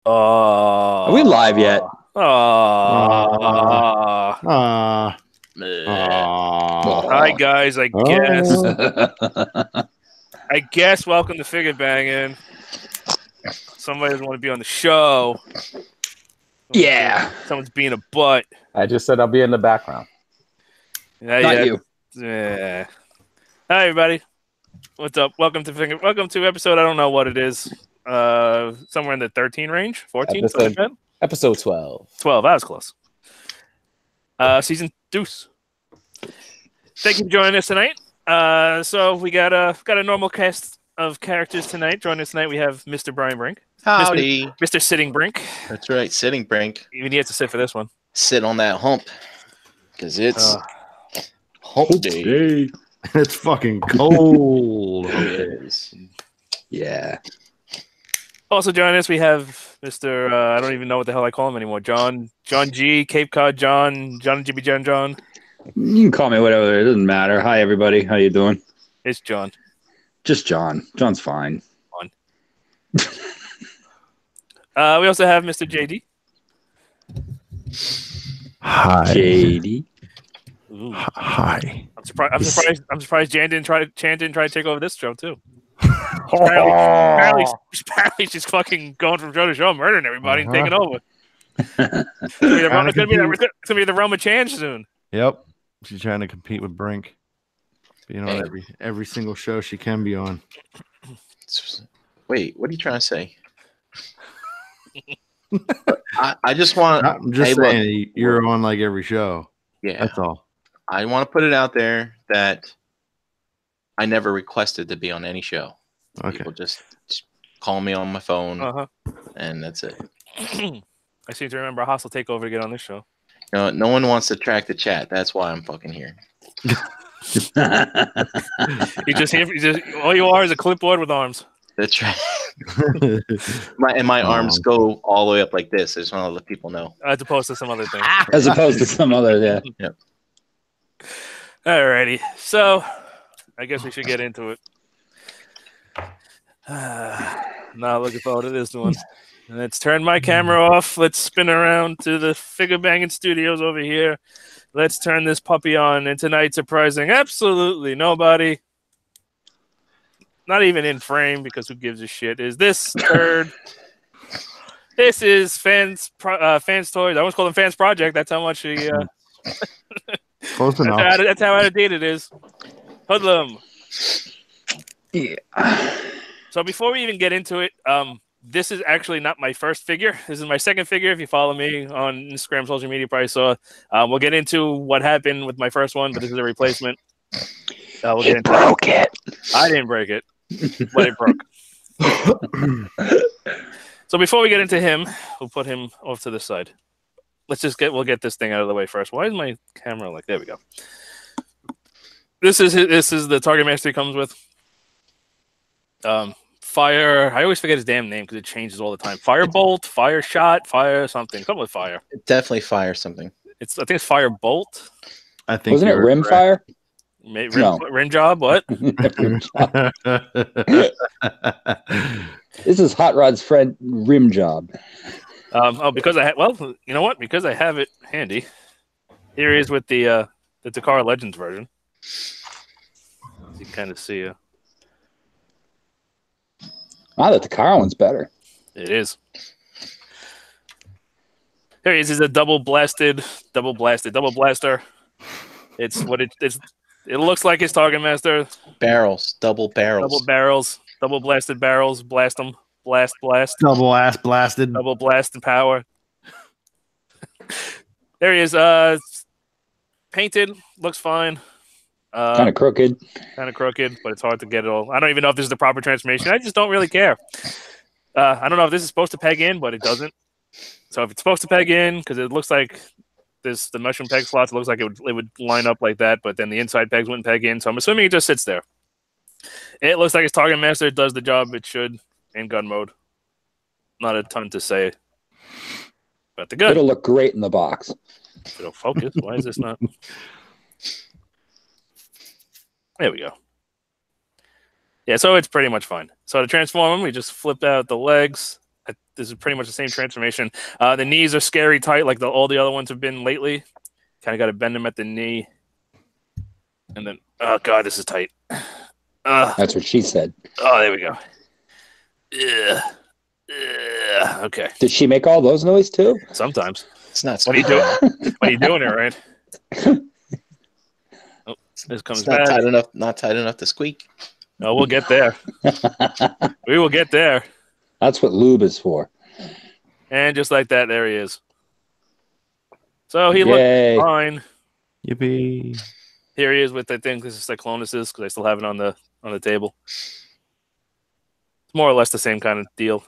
Are we live yet? Hi guys, I guess welcome to FIGGAH Bangin. Somebody doesn't want to be on the show. Someone's being a butt. I just said I'll be in the background. Not you. Yeah. Hi everybody. What's up? Welcome to FIGGAH. Welcome to episode, I don't know what it is. Somewhere in the 13 range? 14? Episode 12. 12, that was close. Season deuce. Thank you for joining us tonight. So we got a normal cast of characters tonight. Joining us tonight, we have Mr. Brian Brink. Howdy. Mr. Sitting Brink. That's right, Sitting Brink. Even he has to sit for this one. Sit on that hump. Because it's hump day. It's fucking cold. It is. Yeah. Also joining us, we have Mr. I don't even know what the hell I call him anymore. John G, Cape Cod John Jibby John. You can call me whatever. It doesn't matter. Hi, everybody. How you doing? It's John. Just John. John's fine. We also have Mr. JD. Hi. JD. Ooh. Hi. I'm surprised Jan didn't try to take over this show too. Apparently she's fucking going from show to show, murdering everybody and taking over. It's gonna be the realm of Chan soon. Yep. She's trying to compete with Brink. Being on every single show she can be on. Wait, what are you trying to say? I just want to... I'm just saying, you're on like every show. Yeah. That's all. I want to put it out there that I never requested to be on any show. Okay. People just call me on my phone, and that's it. I seem to remember a hostile takeover to get on this show. No one wants to track the chat. That's why I'm fucking here. All you are is a clipboard with arms. That's right. my arms go all the way up like this. I just want to let people know. As opposed to some other thing. As opposed to some other, yeah. Yep. Alrighty. So, I guess we should get into it. Not looking forward to this one. Let's turn my camera off. Let's spin around to the FIGGAH Bangin Studios over here. Let's turn this puppy on. And tonight, surprising absolutely nobody, not even in frame because who gives a shit, is this third. This is Fans Toys. I almost call them Fans Project. That's how much he... Close enough. That's how out of date it is. Hoodlum. Yeah. So before we even get into it, this is actually not my first figure. This is my second figure. If you follow me on Instagram, social media, you probably saw. We'll get into what happened with my first one, but this is a replacement. It broke it. I didn't break it, but it broke. So before we get into him, we'll put him off to the side. We'll get this thing out of the way first. Why is my camera like? There we go. This is the Targetmaster he comes with. Fire. I always forget his damn name because it changes all the time. Firebolt, Fire Shot, Fire something. Something with fire. Definitely fire something. I think it's Firebolt. I think wasn't it Rimfire? Rim Job. What? This is Hot Rod's friend Rim Job. Because you know what? Because I have it handy. Here he is with the Takara Legends version. You can kind of see. Wow, the Takara one's better. It is. Here he is. He's a double blaster. It's what it's. It looks like his Targetmaster. Barrels, double barrels, double blasted barrels. Blast them. Blast. Double ass blasted. Double blast and power. There he is. Painted. Looks fine. Kind of crooked. But it's hard to get it all. I don't even know if this is the proper transformation. I just don't really care. I don't know if this is supposed to peg in, but it doesn't. So if it's supposed to peg in, because it looks like the mushroom peg slots, it looks like it would line up like that, but then the inside pegs wouldn't peg in. So I'm assuming it just sits there. It looks like its Targetmaster does the job it should in gun mode. Not a ton to say. But the good. It'll look great in the box. It'll focus. Why is this not? There we go. Yeah, so it's pretty much fine. So to transform him, we just flip out the legs, This is pretty much the same transformation. The knees are scary tight, like all the other ones have been lately. Kind of got to bend them at the knee, and then oh god, this is tight. That's what she said. Oh, there we go. Okay. Did she make all those noise too? Sometimes. It's not. What are you doing? What are you doing here, right? Oh, this comes It's not back. tight enough. Not tight enough to squeak. No, we'll get there. We will get there. That's what lube is for. And just like that, there he is. So he Yay. looks fine. Yippee. Here he is with, I think this is Cyclonuses because I still have it on the table. It's more or less the same kind of deal.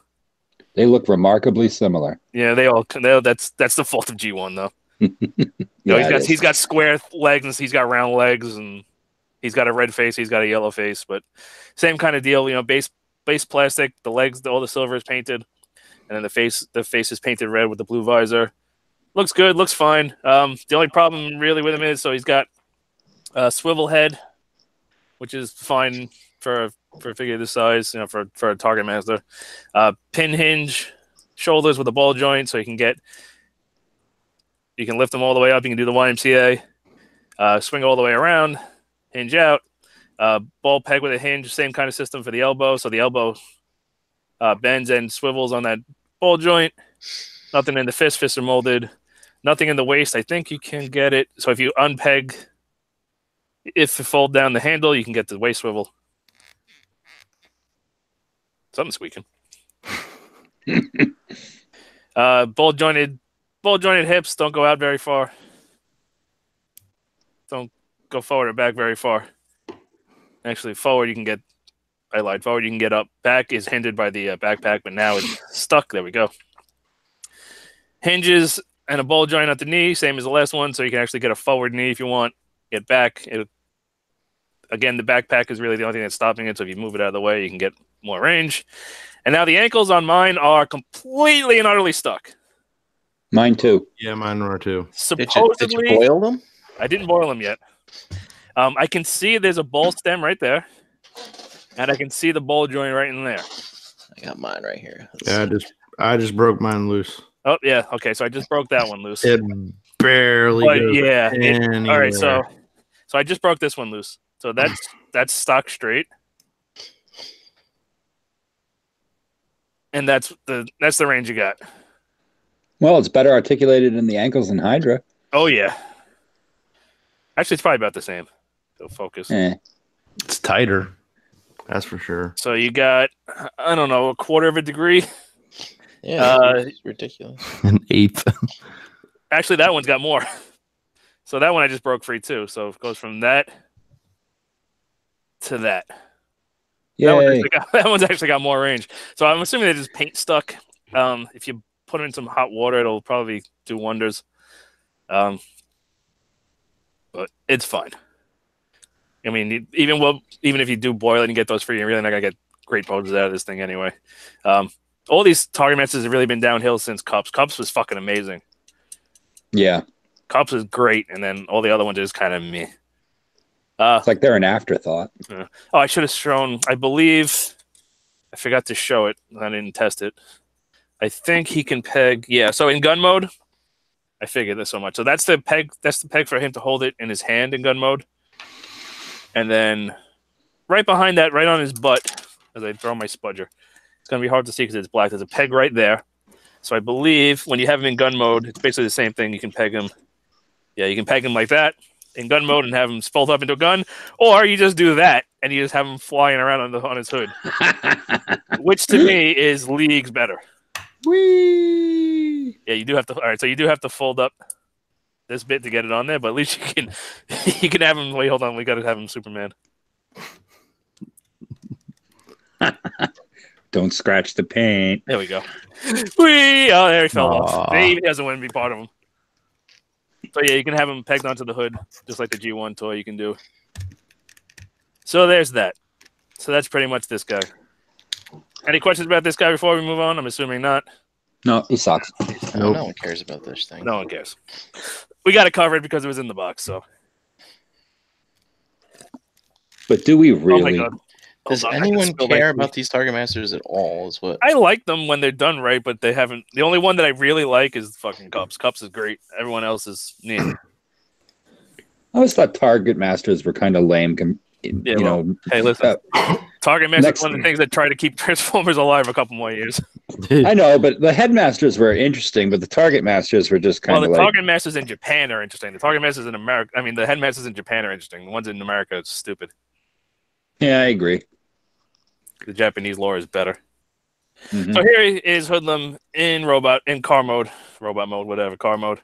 They look remarkably similar. Yeah, that's the fault of G1 though. Yeah, he's got square legs and he's got round legs and he's got a red face, he's got a yellow face, but same kind of deal. You know, base plastic, the legs, all the silver is painted, and then the face is painted red with the blue visor. Looks good, looks fine. The only problem really with him is he's got a swivel head, which is fine for a figure this size, you know, for a Targetmaster. Pin hinge shoulders with a ball joint, so you can lift them all the way up. You can do the YMCA, swing all the way around, hinge out, ball peg with a hinge, same kind of system for the elbow. So the elbow bends and swivels on that ball joint. Nothing in the fists are molded. Nothing in the waist. I think you can get it. So if you unpeg, if you fold down the handle, you can get the waist swivel. Something's squeaking. Ball jointed hips. Don't go out very far. Don't go forward or back very far. Actually, forward you can get. I lied. Forward you can get up. Back is hindered by the backpack, but now it's stuck. There we go. Hinges and a ball joint at the knee, same as the last one, so you can actually get a forward knee if you want. Get back. Again, the backpack is really the only thing that's stopping it, so if you move it out of the way, you can get more range. And now the ankles on mine are completely and utterly stuck. Mine too. Yeah, mine were too. Supposedly, Did you boil them? I didn't boil them yet. I can see there's a ball stem right there, and I can see the ball joint right in there. I got mine right here. Yeah, I just broke mine loose. Oh yeah, okay. So I just broke that one loose. It barely goes yeah. anywhere. All right, so I just broke this one loose. So that's stock straight, and that's the range you got. Well, it's better articulated in the ankles than Hydra. Oh yeah. Actually, it's probably about the same. So focus. It's tighter. That's for sure. So you got, I don't know, 1/4 of a degree. Yeah, it's ridiculous. An eighth. Actually, that one's got more. So that one I just broke free too. So it goes from that to that. Yay. That one's actually got more range. So I'm assuming they're just paint stuck. If you put them in some hot water, it'll probably do wonders. But it's fine. I mean, even if you do boil it and get those free, you're really not gonna get great poses out of this thing anyway. All these Targetmasters have really been downhill since Cups. Cups was fucking amazing. Yeah. Cups is great, and then all the other ones is kind of meh. It's like they're an afterthought. Oh, I should have shown. I believe I forgot to show it. I didn't test it. I think he can peg. Yeah. So in gun mode, I figured this so much. So that's the peg. That's the peg for him to hold it in his hand in gun mode. And then right behind that, right on his butt, as I throw my spudger, it's gonna be hard to see because it's black. There's a peg right there. So I believe when you have him in gun mode, it's basically the same thing. You can peg him. Yeah, you can peg him like that in gun mode and have him fold up into a gun, or you just do that and you just have him flying around on his hood, which to me is leagues better. Whee! Yeah, you do have to. All right, so you do have to fold up this bit to get it on there, but at least you can have him. Wait, hold on, we got to have him Superman. Don't scratch the paint. There we go. Whee! Oh, there he fell off. He doesn't want to be part of him. So yeah, you can have him pegged onto the hood, just like the G1 toy you can do. So there's that. So that's pretty much this guy. Any questions about this guy before we move on? I'm assuming not. No, he sucks. No one cares about this thing. No one cares. We got it covered because it was in the box. So. But do we Oh my really? God. Does Hold on, I can anyone spill care my about these Target Masters at all? Is what I like them when they're done right, but they haven't. The only one that I really like is fucking Cups. Cups is great. Everyone else is I always thought Target Masters were kind of lame. Yeah, well, hey, listen. Target Master is one of the things that try to keep Transformers alive a couple more years. I know, but the Headmasters were interesting, but the Target Masters were just kind of the like... Target Masters in Japan are interesting. The Target Masters in America, I mean, the Headmasters in Japan are interesting. The ones in America are stupid. Yeah, I agree. The Japanese lore is better. Mm-hmm. So here is Hoodlum in car mode, car mode.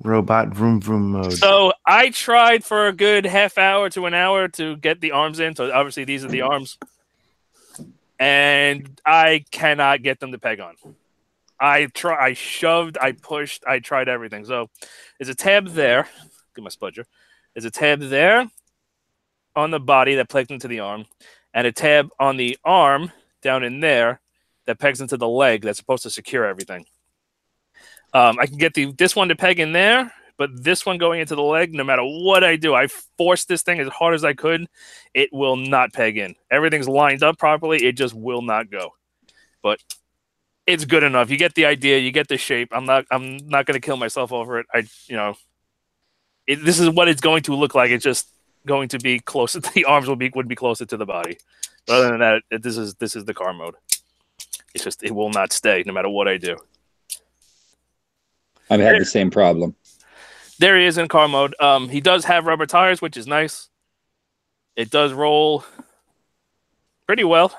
Robot vroom vroom mode. So I tried for a good half hour to an hour to get the arms in. So obviously these are the arms. And I cannot get them to peg on. I shoved, I pushed, I tried everything. So there's a tab there. Get my spudger. There's a tab there on the body that pegs into the arm, and a tab on the arm down in there that pegs into the leg that's supposed to secure everything. I can get this one to peg in there, but this one going into the leg, no matter what I do, I forced this thing as hard as I could, it will not peg in. Everything's lined up properly, it just will not go. But it's good enough. You get the idea, you get the shape. I'm not going to kill myself over it. This is what it's going to look like. It's just going to be closer. The arms would be closer to the body. But other than that, this is the car mode. It's just it will not stay no matter what I do. I've had the same problem. There he is in car mode. He does have rubber tires, which is nice. It does roll pretty well,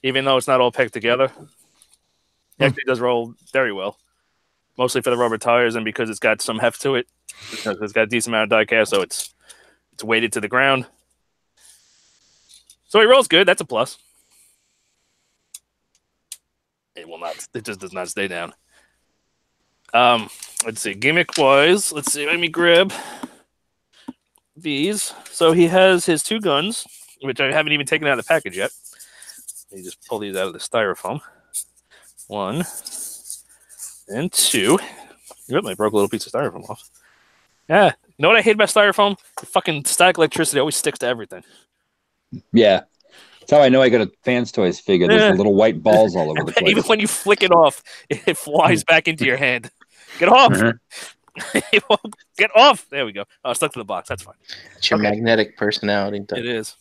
even though it's not all pegged together. It actually does roll very well, mostly for the rubber tires and because it's got some heft to it. Because it's got a decent amount of die cast, so it's weighted to the ground. So he rolls good. That's a plus. It will not. It just does not stay down. Let's see. Gimmick wise, let's see. Let me grab these. So he has his two guns, which I haven't even taken out of the package yet. Let me just pull these out of the styrofoam. 1 and 2. Yep, I broke a little piece of styrofoam off. Yeah. You know what I hate about styrofoam? The fucking static electricity always sticks to everything. Yeah. That's how I know I got a Fans Toys figure. There's the little white balls all over the place. Even when you flick it off, it flies back into your hand. Get off! It won't get off! There we go. Oh, stuck to the box. That's fine. It's your magnetic personality. It is.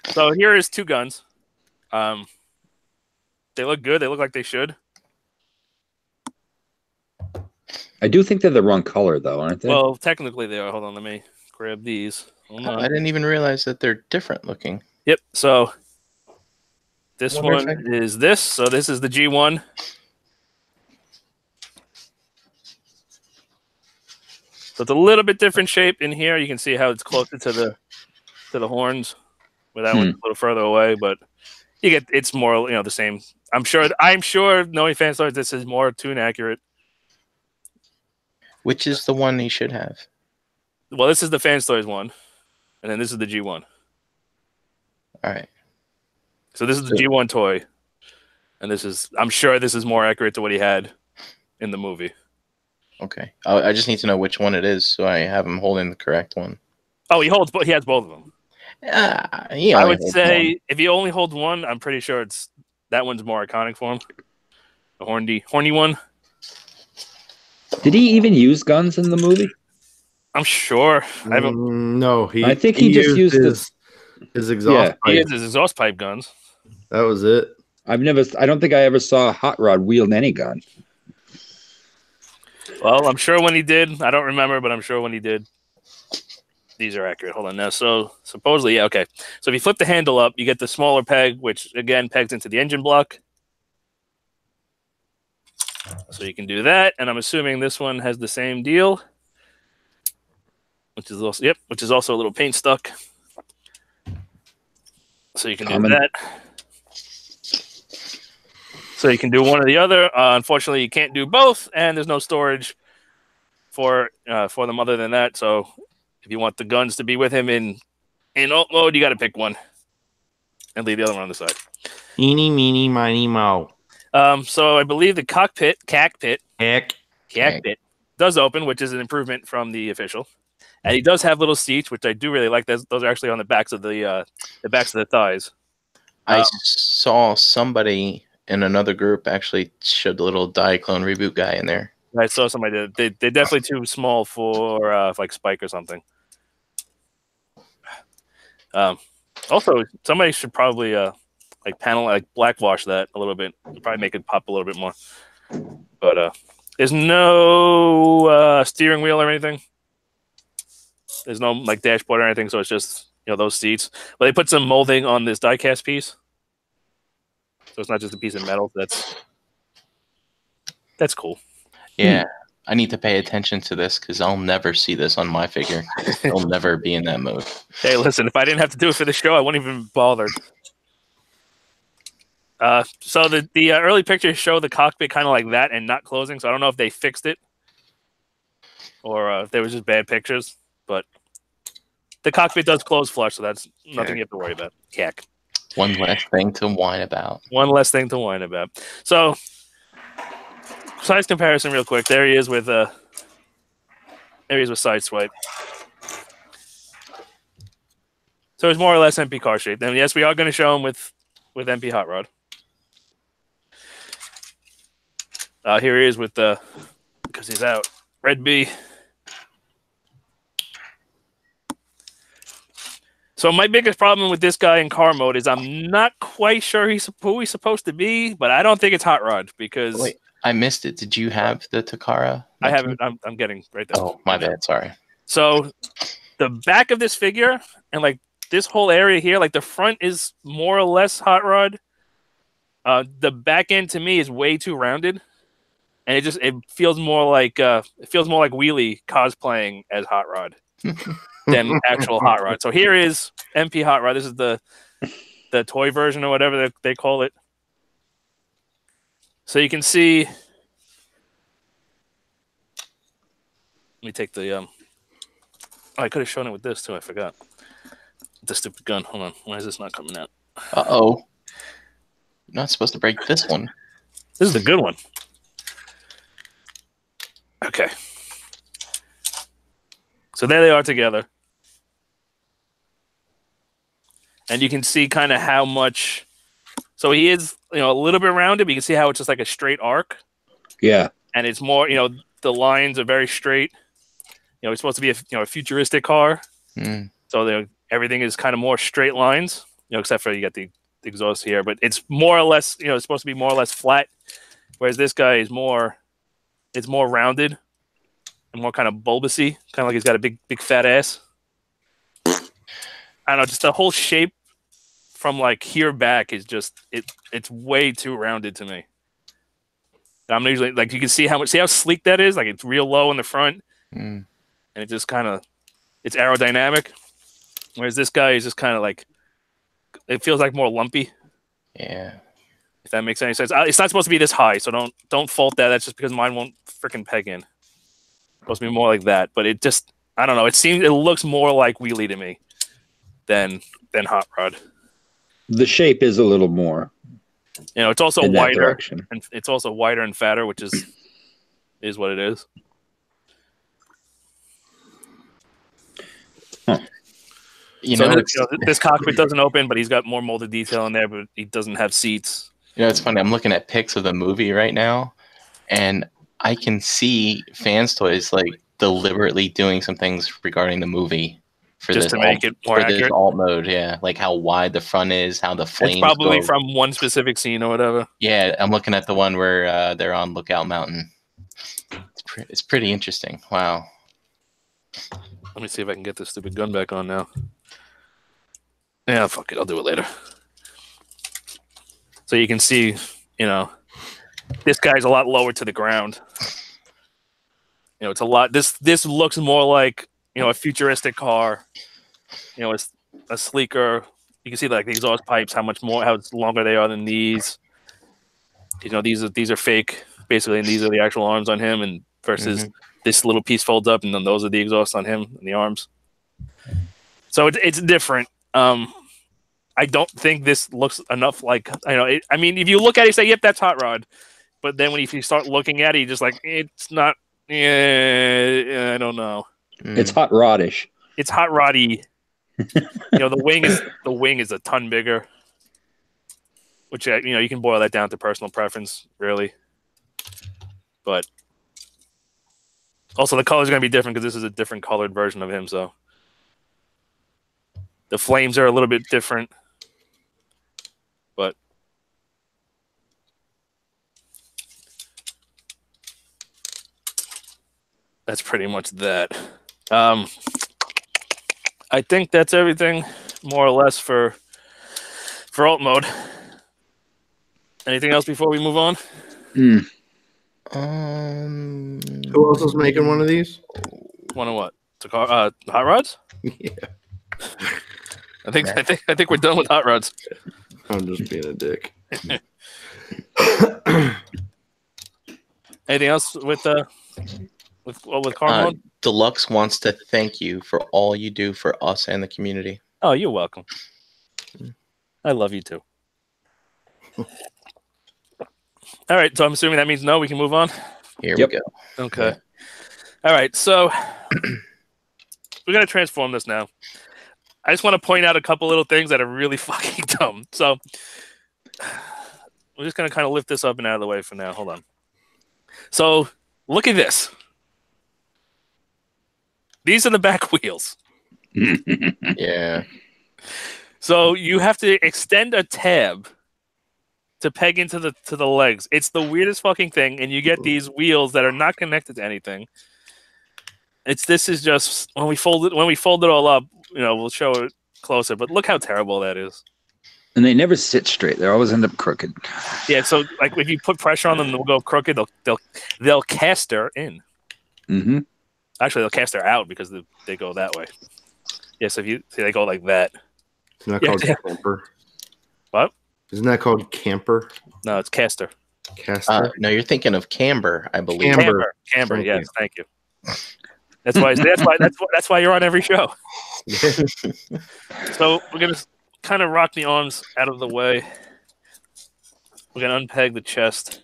So here is two guns. They look good. They look like they should. I do think they're the wrong color, though, aren't they? Well, technically they are. Hold on. Let me grab these. I didn't even realize that they're different looking. Yep. So this one is this. So this is the G1. So it's a little bit different shape in here. You can see how it's closer to the horns, where that one's a little further away. But you get it's more the same. I'm sure knowing Fans Toys, this is more tune accurate. Which is the one he should have? Well, this is the Fans Toys one, and then this is the G1. All right. So this is the G1 toy, and I'm sure this is more accurate to what he had in the movie. Okay. I just need to know which one it is, so I have him holding the correct one. Oh, he has both of them. I would say if he only holds one, I'm pretty sure that one's more iconic for him. The horny one. Did he even use guns in the movie? I'm sure. No, I think he just used his exhaust pipe. He has his exhaust pipe guns. That was it. I don't think I ever saw Hot Rod wield any gun. Well, I'm sure when he did. I don't remember, but I'm sure when he did. These are accurate. Hold on now. So supposedly, yeah, okay. So if you flip the handle up, you get the smaller peg, which again pegs into the engine block. So you can do that, and I'm assuming this one has the same deal, which is also a little paint stuck. So you can do that. So you can do one or the other. Unfortunately, you can't do both, and there's no storage for them other than that. So if you want the guns to be with him in alt mode, you got to pick one and leave the other one on the side. Eeny, meeny, miny, moe. So I believe the cockpit Heck. does open, which is an improvement from the official. And he does have little seats, which I do really like. Those are actually on the backs of the thighs. I saw somebody in another group actually showed the little Diaclone reboot guy in there. I saw somebody. They're definitely too small for like Spike or something. Also, somebody should probably like blackwash that a little bit. Probably make it pop a little bit more. But there's no steering wheel or anything. There's no like dashboard or anything, so it's just those seats. But they put some molding on this die-cast piece, so it's not just a piece of metal. That's cool. Yeah, I need to pay attention to this because I'll never see this on my figure. I'll never be in that mode. Hey, listen, if I didn't have to do it for the show, I wouldn't even bother. So the early pictures show the cockpit kind of like that and not closing. So I don't know if they fixed it or if they were just bad pictures. But the cockpit does close flush, so that's nothing you have to worry about. Heck. One less thing to whine about. One less thing to whine about. So, size comparison, real quick. There he is with Sideswipe. So it's more or less MP car shape. And yes, we are going to show him with MP Hot Rod. Here he is with because he's out. Red B. So my biggest problem with this guy in car mode is I'm not quite sure who he's supposed to be, but I don't think it's Hot Rod because... Wait, I missed it. Did you have the Takara? I haven't. I'm getting right there. Oh, my bad. Sorry. So the back of this figure and like this whole area here, like the front is more or less Hot Rod. The back end to me is way too rounded, and it feels more like Wheelie cosplaying as Hot Rod than actual Hot Rod. So here is MP Hot Rod. This is the toy version or whatever they call it. So you can see. Let me take the. Oh, I could have shown it with this too. I forgot. The stupid gun. Hold on. Why is this not coming out? Uh-oh. You're not supposed to break this one. This is the good one. Okay. So there they are together. And you can see kind of how much... So he is, a little bit rounded, but you can see how it's just like a straight arc. Yeah. And it's more, the lines are very straight. It's supposed to be a futuristic car. Mm. So everything is kind of more straight lines, except for you got the exhaust here. But it's more or less, it's supposed to be more or less flat. Whereas this guy is more rounded and more kind of bulbousy, kind of like he's got a big fat ass. I don't know, just the whole shape from like here back is just it's way too rounded to me. I'm usually like you can see how sleek that is. Like it's real low in the front, and it just kind of it's aerodynamic. Whereas this guy is just kind of like it feels like more lumpy. Yeah. If that makes any sense. It's not supposed to be this high, so don't fault that. That's just because mine won't freaking peg in. It's supposed to be more like that, but it just I don't know. It looks more like Wheelie to me than Hot Rod. The shape is a little more. It's also in that wider, direction. and it's also wider and fatter, which is what it is. Huh. This cockpit doesn't open, but he's got more molded detail in there, but he doesn't have seats. It's funny. I'm looking at pics of the movie right now, and I can see Fans Toys like deliberately doing some things regarding the movie for just this to make it more accurate. This alt mode, yeah, like how wide the front is, how the flames. It's probably go. from one specific scene or whatever. Yeah, I'm looking at the one where they're on Lookout Mountain. It's pretty interesting. Wow. Let me see if I can get this stupid gun back on now. Yeah, fuck it. I'll do it later. So you can see, this guy's a lot lower to the ground. It's a lot. This looks more like, a futuristic car. It's a sleeker. You can see like the exhaust pipes, how longer they are than these. These are fake, basically, and these are the actual arms on him, and versus this little piece folds up, and then those are the exhausts on him and the arms. So it's different. I don't think this looks enough like I mean, if you look at it, you say, "Yep, that's Hot Rod," but then if you start looking at it, you just like it's not. Yeah, I don't know. It's hot rodish. It's hot roddy. The wing is a ton bigger, which you can boil that down to personal preference, really. But also the color is going to be different because this is a different colored version of him. So the flames are a little bit different, but that's pretty much that. I think that's everything, more or less, for alt mode. Anything else before we move on? Who else is making one of these? One of what? Hot rods? Yeah. I think we're done with hot rods. I'm just being a dick. Anything else with car mode? Deluxe wants to thank you for all you do for us and the community. Oh, you're welcome. I love you too. All right, so I'm assuming that means no. We can move on. Here we go. Okay. Yeah. All right, so we're gonna transform this now. I just want to point out a couple little things that are really fucking dumb. So we're just gonna kind of lift this up and out of the way for now. Hold on. So look at this. These are the back wheels. Yeah. So you have to extend a tab to peg into the legs. It's the weirdest fucking thing, and you get these wheels that are not connected to anything. This is just when we fold it all up, we'll show it closer. But look how terrible that is. And they never sit straight. They always end up crooked. Yeah, so like if you put pressure on them, they'll go crooked. They'll caster in. Mm-hmm. Actually, they'll caster out because they go that way. Yeah, so if you see, they go like that. Isn't that called camper? What? Isn't that called camper? No, it's caster. Caster? No, you're thinking of camber, I believe. Camber. Yes, thank you. That's why you're on every show. So we're gonna kind of rock the arms out of the way. We're gonna unpeg the chest.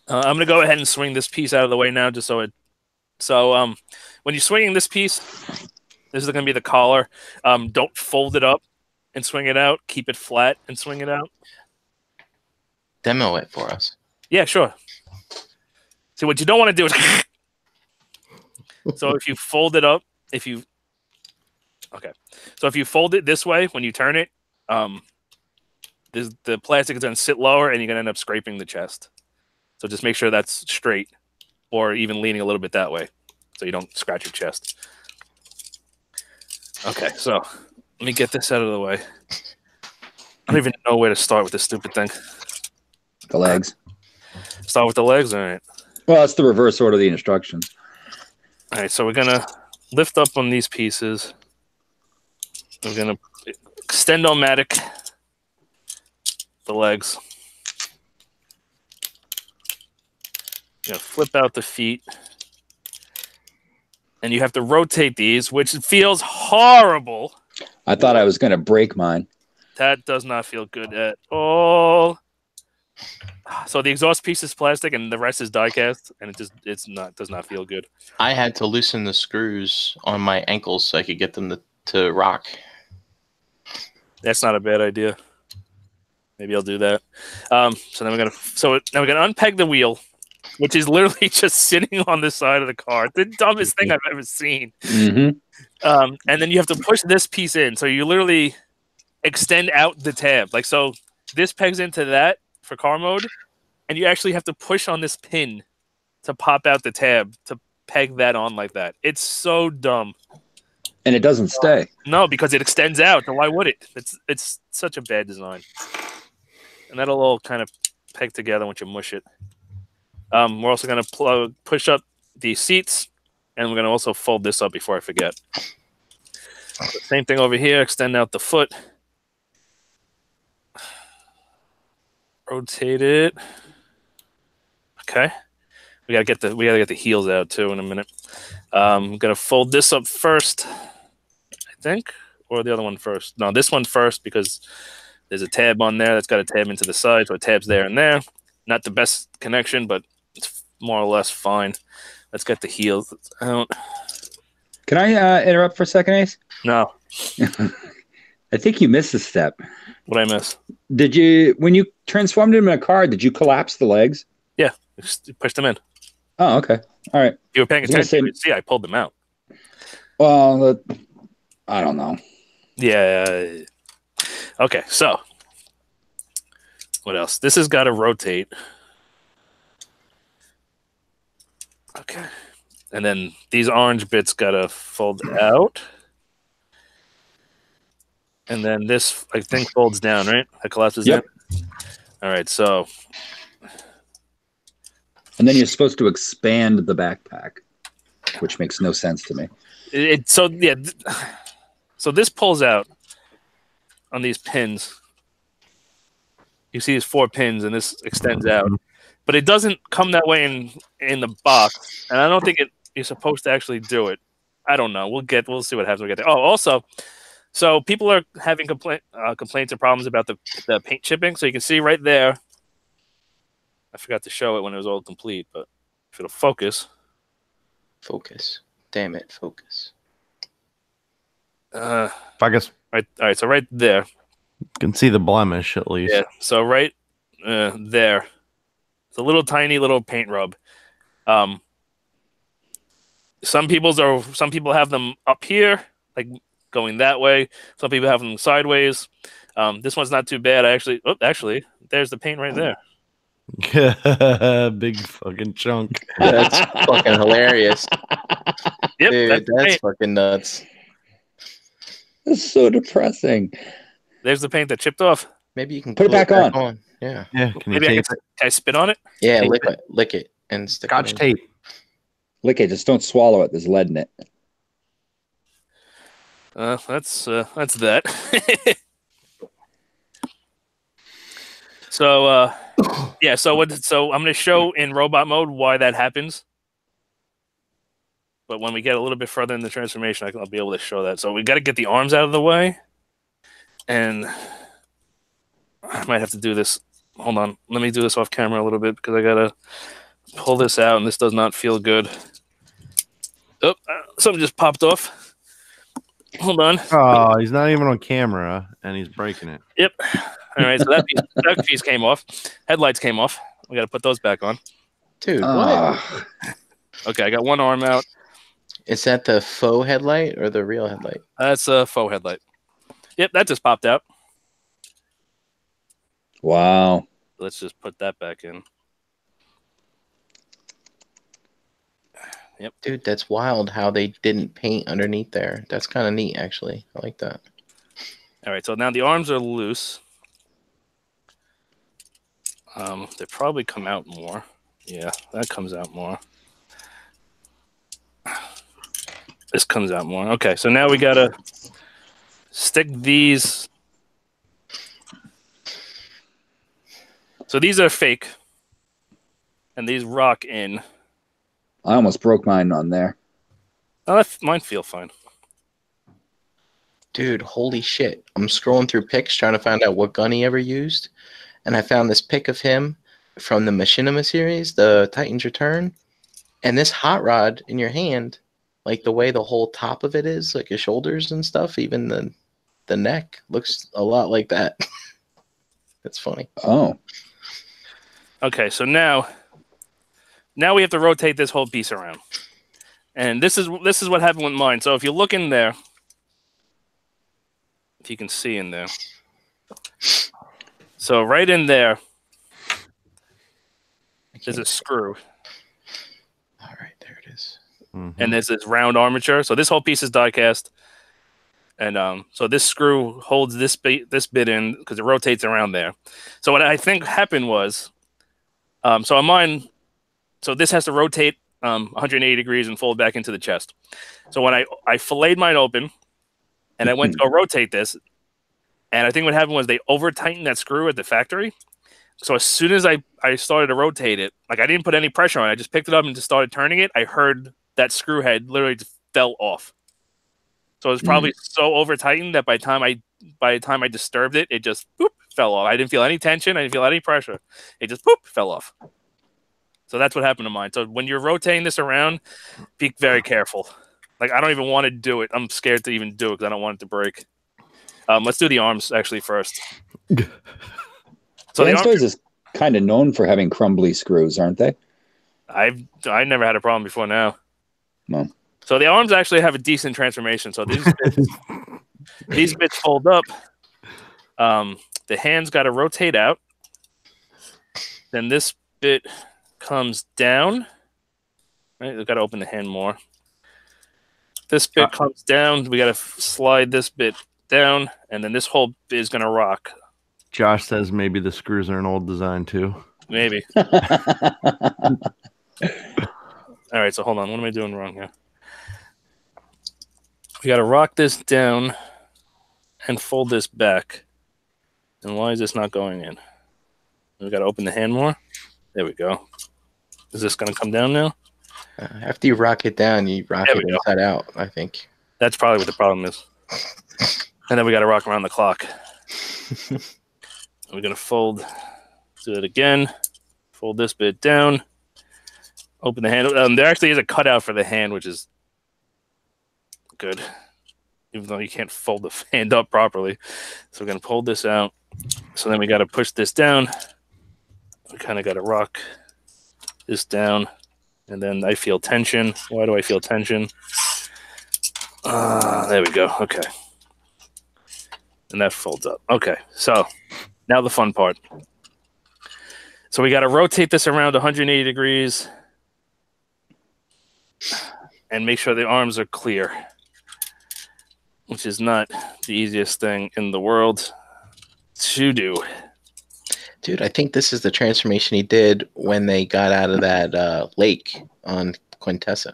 I'm gonna go ahead and swing this piece out of the way now, just so when you're swinging this piece, this is going to be the collar. Don't fold it up and swing it out. Keep it flat and swing it out. Demo it for us. Yeah, sure. See, what you don't want to do is... So if you fold it up, Okay. So if you fold it this way, when you turn it, the plastic is going to sit lower and you're going to end up scraping the chest. So just make sure that's straight or even leaning a little bit that way so you don't scratch your chest. Okay, so let me get this out of the way. I don't even know where to start with this stupid thing. The legs. Start with the legs? All right. Well, it's the reverse order of the instructions. All right, so we're going to lift up on these pieces. We're going to extend-o-matic the legs. Flip out the feet. And you have to rotate these, which feels horrible. I thought I was going to break mine. That does not feel good at all. So the exhaust piece is plastic and the rest is die cast, and does not feel good. I had to loosen the screws on my ankles so I could get them to rock. That's not a bad idea. Maybe I'll do that. So now we're gonna unpeg the wheel, which is literally just sitting on the side of the car. It's the dumbest thing I've ever seen. Mm-hmm. And then you have to push this piece in. So you literally extend out the tab. Like, so this pegs into that for car mode, and you actually have to push on this pin to pop out the tab to peg that on like that. It's so dumb. And it doesn't stay. No, because it extends out. So why would it? It's such a bad design. And that'll all kind of peg together once you mush it. We're also going to push up the seats, and we're going to also fold this up before I forget. Same thing over here. Extend out the foot. Rotate it. Okay. We gotta get the heels out too in a minute. I'm gonna fold this up first, I think, or the other one first. No, this one first because there's a tab on there that's got a tab into the side, so a tab's there and there. Not the best connection, but it's more or less fine. Let's get the heels. I don't. Can I interrupt for a second, Ace? No. I think you missed a step. What I miss? Did you, when you transformed him in a car, did you collapse the legs? Yeah, just push them in. Oh, okay. All right. If you were paying I was gonna attention, say- you'd see I pulled them out. Well, I don't know. Yeah. Okay, so what else? This has got to rotate. Okay. And then these orange bits got to fold out. And then this, I think, folds down, right? That collapses Yep. down. All right, so. And then you're supposed to expand the backpack, which makes no sense to me. So this pulls out on these pins. You see these 4 pins, and this extends out, but it doesn't come that way in the box. And I don't think you're supposed to actually do it. I don't know. We'll see what happens when we get there. Oh, also, so people are having complaints and problems about the paint chipping. So you can see right there. I forgot to show it when it was all complete, but if it'll focus. Focus. Damn it, focus. Focus. Right. All right. So right there. You can see the blemish at least. Yeah. So right there, it's a little tiny little paint rub. Some people have them up here, like going that way. Some people have them sideways. This one's not too bad. Actually, there's the paint right there. Big fucking chunk. That's fucking hilarious. Yep, Dude, the that's paint. fucking nuts. That's so depressing. There's the paint that chipped off. Maybe you can Put it pull back on. Yeah. Yeah. Can you Maybe I tape can, it? can I spit on it? Yeah, Tape lick it and stick Scotch it in. tape. Lick it. Just don't swallow it. There's lead in it. That's that. So yeah. So I'm going to show in robot mode why that happens. But when we get a little bit further in the transformation, I'll be able to show that. So we got to get the arms out of the way, and I might have to do this. Hold on, let me do this off camera a little bit because I gotta pull this out, and this does not feel good. Oh, something just popped off. Hold on. Oh, he's not even on camera, and he's breaking it. Yep. All right, so that piece came off. Headlights came off. We got to put those back on. Dude, what? Ah. Okay, I got one arm out. Is that the faux headlight or the real headlight? That's a faux headlight. Yep, that just popped out. Wow. Let's just put that back in. Yep. Dude, that's wild how they didn't paint underneath there. That's kind of neat, actually. I like that. All right, so now the arms are loose. They probably come out more. Yeah, that comes out more. This comes out more. Okay, so now we gotta stick these. So these are fake, and these rock in. I almost broke mine on there. Oh, mine feel fine. Dude, holy shit. I'm scrolling through pics trying to find out what gun he ever used. And I found this pic of him from the Machinima series, the Titan's Return. And this hot rod in your hand, like the way the whole top of it is, like your shoulders and stuff, even the neck, looks a lot like that. It's funny. Oh. Okay, so now we have to rotate this whole piece around. And this is what happened with mine. So if you look in there, if you can see in there. So right in there, there's a screw. All right, there it is. Mm-hmm. And there's this round armature. So this whole piece is die cast. And so this screw holds this bit in because it rotates around there. So what I think happened was, so on mine, so this has to rotate 180 degrees and fold back into the chest. So when I filleted mine open, and I went to go rotate this, and I think what happened was they over tightened that screw at the factory. So as soon as I started to rotate it, like I didn't put any pressure on it, I just picked it up and just started turning it. I heard that screw head literally just fell off. So it was probably so over tightened that by the time I disturbed it, it just boop, fell off. I didn't feel any tension. I didn't feel any pressure. It just boop, fell off. So that's what happened to mine. So when you're rotating this around, be very careful. Like, I don't even want to do it. I'm scared to even do it because I don't want it to break. Let's do the arms actually first. So Fans Toys is kind of known for having crumbly screws, aren't they? I never had a problem before now. No. So the arms actually have a decent transformation. So these bits fold up. The hand's got to rotate out. Then this bit comes down. Right, we've got to open the hand more. This bit comes down. We got to slide this bit down, and then this whole bit is going to rock. Josh says maybe the screws are an old design too. Maybe. All right, so hold on. What am I doing wrong here? We got to rock this down and fold this back. And why is this not going in? We got to open the hand more. There we go. Is this going to come down now? After you rock it down, you rock it inside out, I think. That's probably what the problem is. And then we got to rock around the clock. We're going to fold, do it again, fold this bit down, open the hand. There actually is a cutout for the hand, which is good, even though you can't fold the hand up properly. So we're going to pull this out. So then we got to push this down. We kind of got to rock this down. And then I feel tension. Why do I feel tension? There we go. Okay. And that folds up. Okay. So now the fun part. So we got to rotate this around 180 degrees and make sure the arms are clear, which is not the easiest thing in the world to do. Dude, I think this is the transformation he did when they got out of that lake on Quintessa.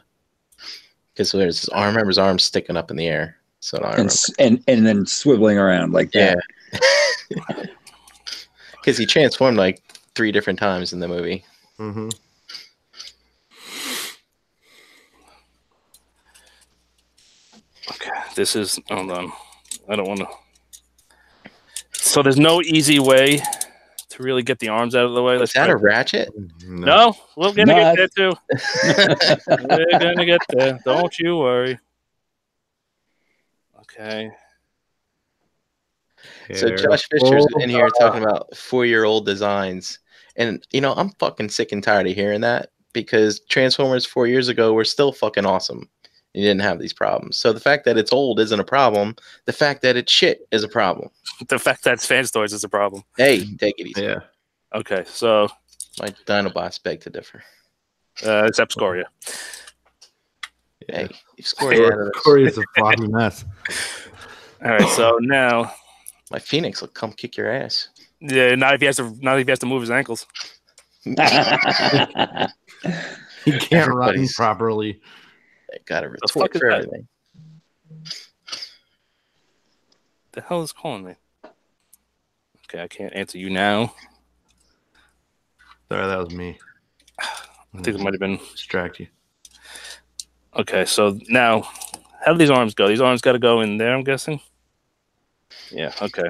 Because there's his arm, remember his arm sticking up in the air. So and then swiveling around like that. Yeah. Because he transformed like 3 different times in the movie. Mm-hmm. Okay, this is, hold on. I don't want to. So there's no easy way to really get the arms out of the way. Is that a ratchet? No, we're going to get there too. We're going to get there. Don't you worry. Okay. So Josh Fisher's in here talking about 4-year-old designs. And, you know, I'm fucking sick and tired of hearing that because Transformers 4 years ago were still fucking awesome. You didn't have these problems. So the fact that it's old isn't a problem. The fact that it's shit is a problem. The fact that it's Fans Toys is a problem. Hey, take it easy. Yeah. Okay, so my Dinobots beg to differ. Except Scoria. Hey, Scoria is a floppy mess. All right, so now my Phoenix will come kick your ass. Yeah, not if he has to move his ankles. He can't run properly. Got a retort for everything. The hell is calling me? Okay, I can't answer you now. Sorry, that was me. I think it might have been distract you. Okay, so now how do these arms go? These arms got to go in there, I'm guessing. Yeah. Okay.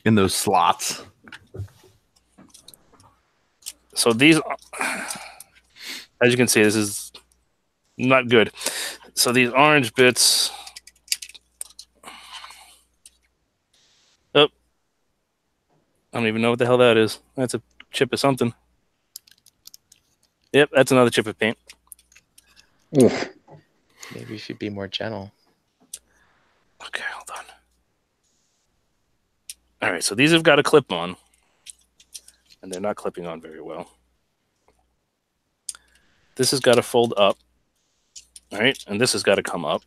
In those slots. So these, as you can see, this is not good. So these orange bits. Oh, I don't even know what the hell that is. That's a chip of something. Yep, that's another chip of paint. Oof. Maybe you should be more gentle. Okay, hold on. All right, so these have got a clip on, and they're not clipping on very well. This has got to fold up, all right, and this has got to come up.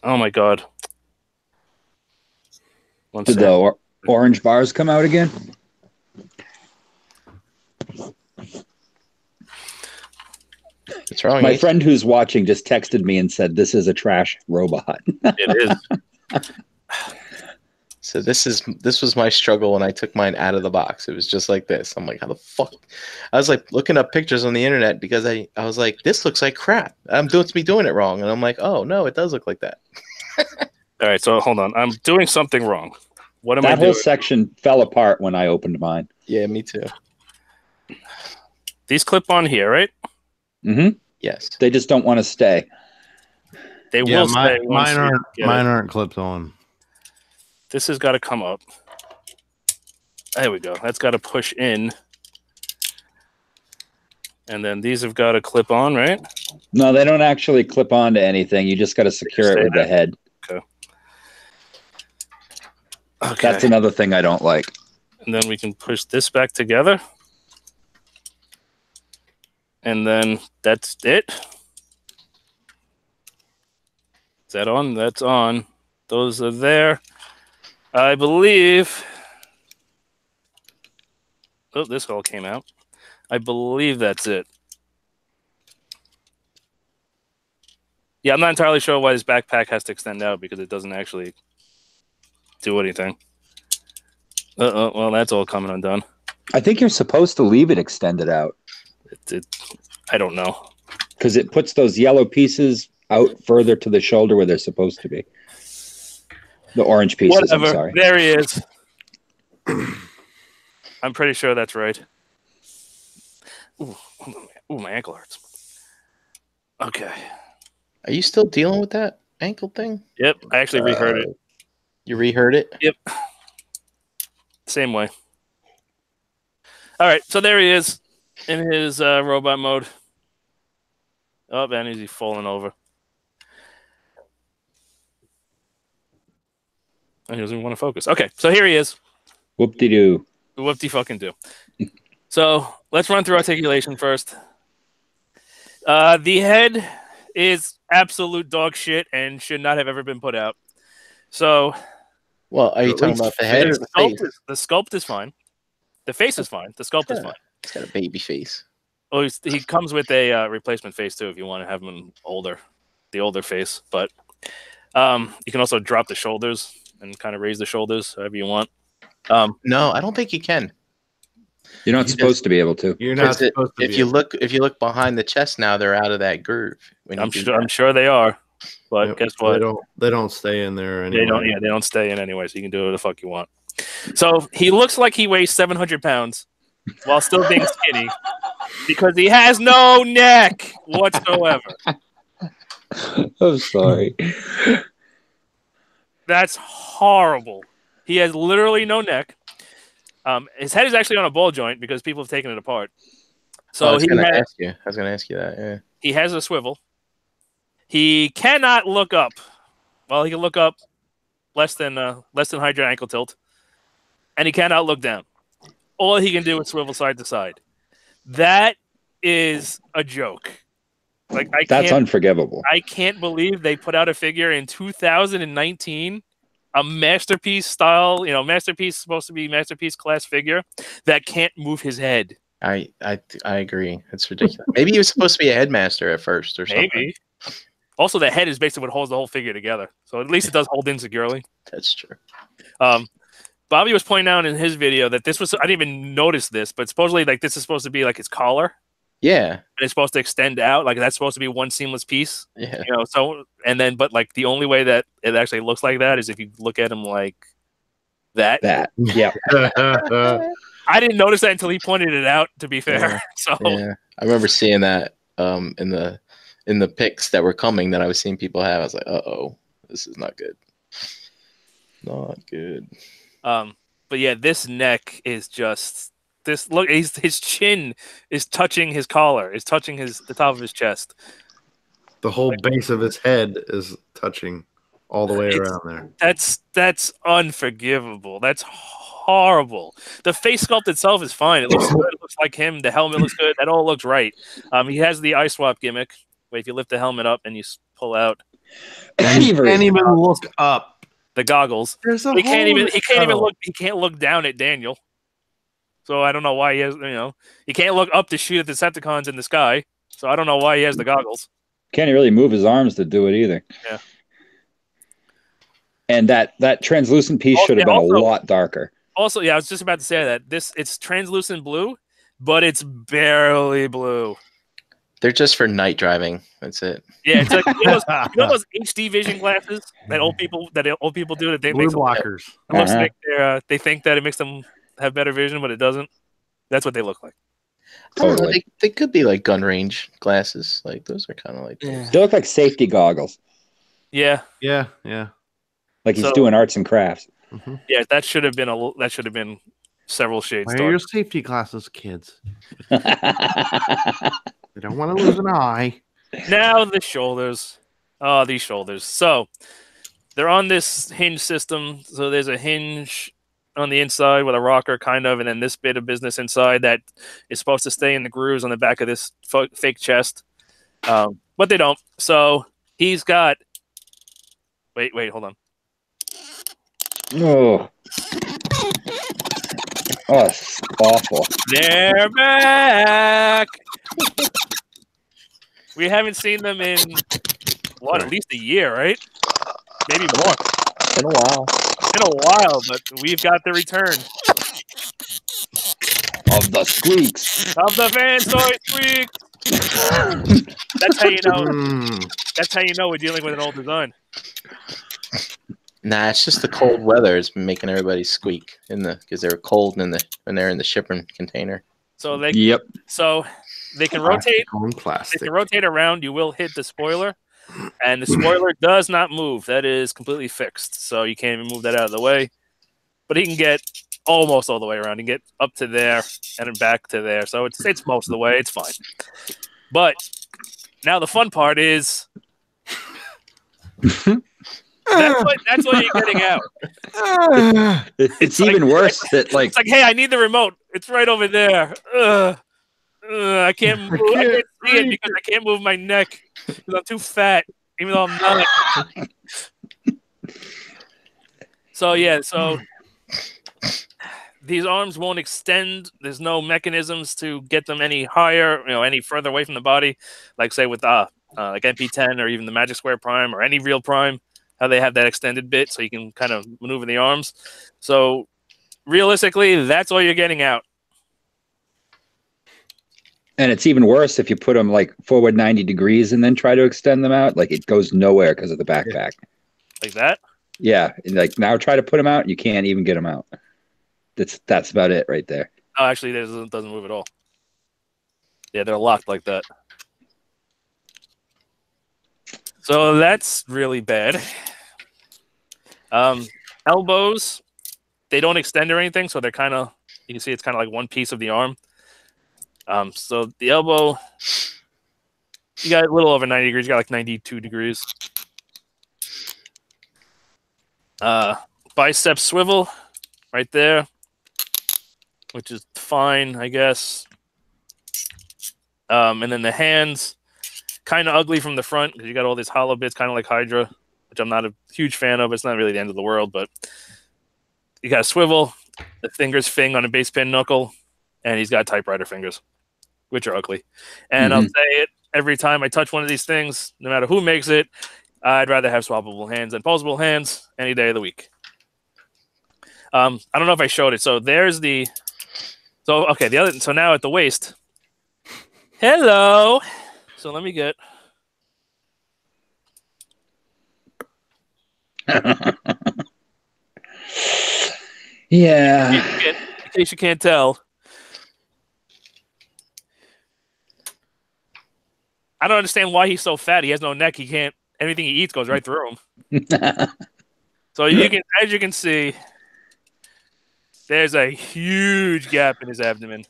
Oh my God! Did the orange bars come out again? What's wrong? My friend who's watching just texted me and said, "This is a trash robot." It is. So this was my struggle when I took mine out of the box. It was just like this. I'm like, how the fuck? I was like looking up pictures on the internet because I was like, this looks like crap. I'm doing it wrong, and I'm like, oh no, it does look like that. All right, so hold on. I'm doing something wrong. What am I That doing? whole section fell apart when I opened mine. Yeah, me too. These clip on here, right? Mm-hmm. Yes. They just don't want to stay. They Yeah, will stay. mine aren't clipped on. This has got to come up. There we go. That's got to push in. And then these have got to clip on, right? No, they don't actually clip on to anything. You just got to secure it with the head. Okay. That's another thing I don't like. And then we can push this back together. And then that's it. Is that on? That's on. Those are there. I believe. Oh, this all came out. I believe that's it. Yeah, I'm not entirely sure why this backpack has to extend out because it doesn't actually do anything. Well, that's all coming undone. I think you're supposed to leave it extended out. I don't know. Because it puts those yellow pieces out further to the shoulder where they're supposed to be. The orange pieces, Whatever. I'm sorry. There he is. I'm pretty sure that's right. Ooh, my ankle hurts. Okay. Are you still dealing with that ankle thing? Yep, I actually reheard it. You reheard it? Yep. Same way. All right, so there he is in his robot mode. Oh, and he's falling over. And he doesn't even want to focus. Okay, so here he is. Whoop-de-doo. Whoop-de-fucking-do. So let's run through articulation first. The head is absolute dog shit and should not have ever been put out. So, well, are you talking about the head or the face? The sculpt is fine. The face is fine. The sculpt is fine. He's got a baby face. Oh, he comes with a replacement face too if you want to have him older, the older face. But you can also drop the shoulders and kind of raise the shoulders however you want. No, I don't think you can. You're not supposed to be able to. You're not supposed to. If you look behind the chest now, they're out of that groove. I'm sure they are. But guess what? They don't stay in there anyway. They don't stay in anyway, so you can do whatever the fuck you want. So he looks like he weighs 700 pounds while still being skinny because he has no neck whatsoever. I'm sorry. That's horrible. He has literally no neck. His head is actually on a ball joint because people have taken it apart. So I was going to ask you that. Yeah. He has a swivel. He cannot look up. Well, he can look up less than Hydra ankle tilt, and he cannot look down. All he can do is swivel side to side. That is a joke. That's unforgivable. I can't believe they put out a figure in 2019, a masterpiece style. Masterpiece supposed to be masterpiece class figure that can't move his head. I agree. It's ridiculous. Maybe he was supposed to be a headmaster at first or something. Maybe. Also, the head is basically what holds the whole figure together. So at least it does hold in securely. That's true. Bobby was pointing out in his video that this was, I didn't even notice this, but supposedly this is supposed to be like his collar. Yeah. And it's supposed to extend out. Like that's supposed to be one seamless piece. Yeah. But the only way that it actually looks like that is if you look at him like that. Yeah. I didn't notice that until he pointed it out, to be fair. Yeah. So yeah. I remember seeing that in the pics that were coming that I was seeing people have. I was like, uh-oh, this is not good. Not good. But yeah, this neck is just this. Look, his chin is touching his collar. It's touching the top of his chest. The whole base of his head is touching all the way around there. That's unforgivable. That's horrible. The face sculpt itself is fine. It looks good. It looks like him. The helmet looks good. That all looks right. He has the eye swap gimmick. Where if you lift the helmet up and you pull out, he can't even look up. The goggles. He can't look down at Daniel. So I don't know why he has. He can't look up to shoot at the Decepticons in the sky. So I don't know why he has the goggles. Can't really move his arms to do it either. Yeah. And that translucent piece should have been a lot darker. Also, yeah, I was just about to say that it's translucent blue, but it's barely blue. They're just for night driving. That's it. Yeah, it's like those HD vision glasses that old people do that they Blue make them, blockers. it looks Uh-huh. like they think that it makes them have better vision, but it doesn't. That's what they look like. I don't know, Totally. they could be like gun range glasses. Like those are kind of like Yeah. They look like safety goggles. Yeah, Yeah. Like he's So- doing arts and crafts. yeah. That should have been several shades Wear your darker. safety glasses, kids. Oh, You don't want to lose an eye. Now the shoulders. Oh, these shoulders. So they're on this hinge system. So there's a hinge on the inside with a rocker, kind of, and then this bit of business inside that is supposed to stay in the grooves on the back of this fake chest. But they don't. So he's got. Wait, hold on. oh, it's awful. They're back. We haven't seen them in what, at least a year, right? Maybe more. In a while. In a while, but we've got the return Of the squeaks. of the fan toy squeak. That's how you know. That's how you know we're dealing with an old design. Nah, it's just the cold weather has been making everybody squeak because they're cold when they're in the shipping container. So they Yep. can rotate. On They plastic. can rotate around. You will hit the spoiler, and the spoiler does not move. That is completely fixed, so you can't even move that out of the way. But he can get almost all the way around. He can get up to there and then back to there. So it's most of the way. It's fine. But now the fun part is that's what you're getting out. It's even worse that like It's like, hey, I need the remote. It's right over there. I can't move. I can't see it because I can't move my neck because I'm too fat, even though I'm not. So these arms won't extend. There's no mechanisms to get them any higher, any further away from the body. Like say with like MP10 or even the Magic Square Prime or any real Prime, how they have that extended bit so you can kind of maneuver the arms. So realistically, that's all you're getting out. and it's even worse if you put them like forward 90 degrees and then try to extend them out. Like it goes nowhere because of the backpack. Like that? Yeah. And like now try to put them out. You can't even get them out. That's about it right there. Oh, actually, it doesn't move at all. Yeah, they're locked like that. So that's really bad. Elbows, they don't extend or anything, so they're kind of, you can see it's kind of like one piece of the arm. So the elbow, you got a little over 90 degrees, you got like 92 degrees. Bicep swivel right there, which is fine, I guess. And then the hands, kind of ugly from the front because you got all these hollow bits, kind of like Hydra, which I'm not a huge fan of. It's not really the end of the world, but you got a swivel, the fingers fing on a base pin knuckle, and he's got typewriter fingers, which are ugly. And I'll say it every time I touch one of these things, no matter who makes it, I'd rather have swappable hands than posable hands any day of the week. I don't know if I showed it. So there's the. So okay, So now at the waist. Hello. So let me get. Yeah. In case you can't tell. I don't understand why he's so fat. He has no neck. He can't. Anything he eats goes right through him. So as you can see, there's a huge gap in his abdomen.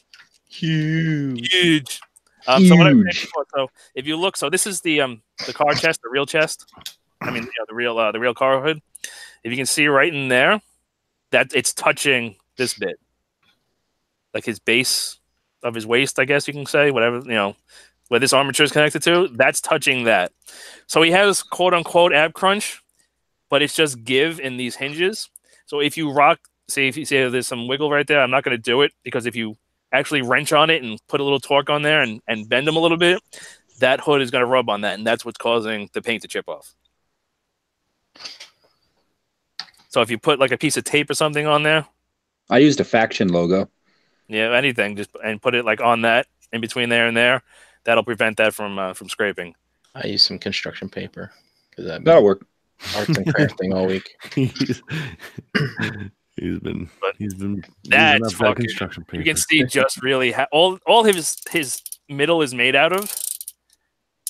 Huge. So what I'm saying before, so if you look, so this is the car chest, the real chest. I mean, the real car hood. If you can see right in there, that it's touching this bit, like his base of his waist, I guess you can say, whatever, where this armature is connected to, that's touching that. So he has quote unquote ab crunch, but it's just give in these hinges. So if you rock, if you see there's some wiggle right there, I'm not going to do it because if you actually wrench on it and put a little torque on there and bend them a little bit, that hood is going to rub on that, and that's what's causing the paint to chip off. So if you put like a piece of tape or something on there, I used a faction logo. yeah, anything, and put it like on that in between there and there, that'll prevent that from scraping. I use some construction paper because I've That'll been work. arts and crafting all week. he's been But using That's up that fucking. construction paper. You can see just really all his middle is made out of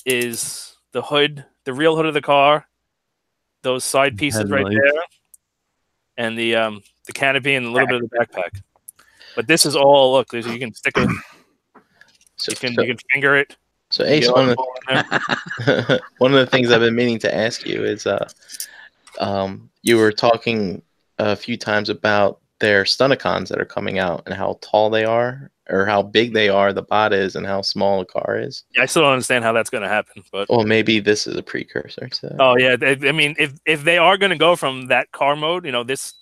is the hood, the real hood of the car, those side pieces right Headlights. there, and the canopy and a little bit of the backpack. But this is all look. You can stick a. So, You can finger it. so Ace, Get one a of, ball in there. one of the things I've been meaning to ask you is, you were talking a few times about their Stunticons that are coming out and how tall they are, or how big they are, the bot is, and how small the car is. Yeah, I still don't understand how that's going to happen, but Well, maybe this is a precursor to that. oh yeah, I mean, if they are going to go from that car mode, this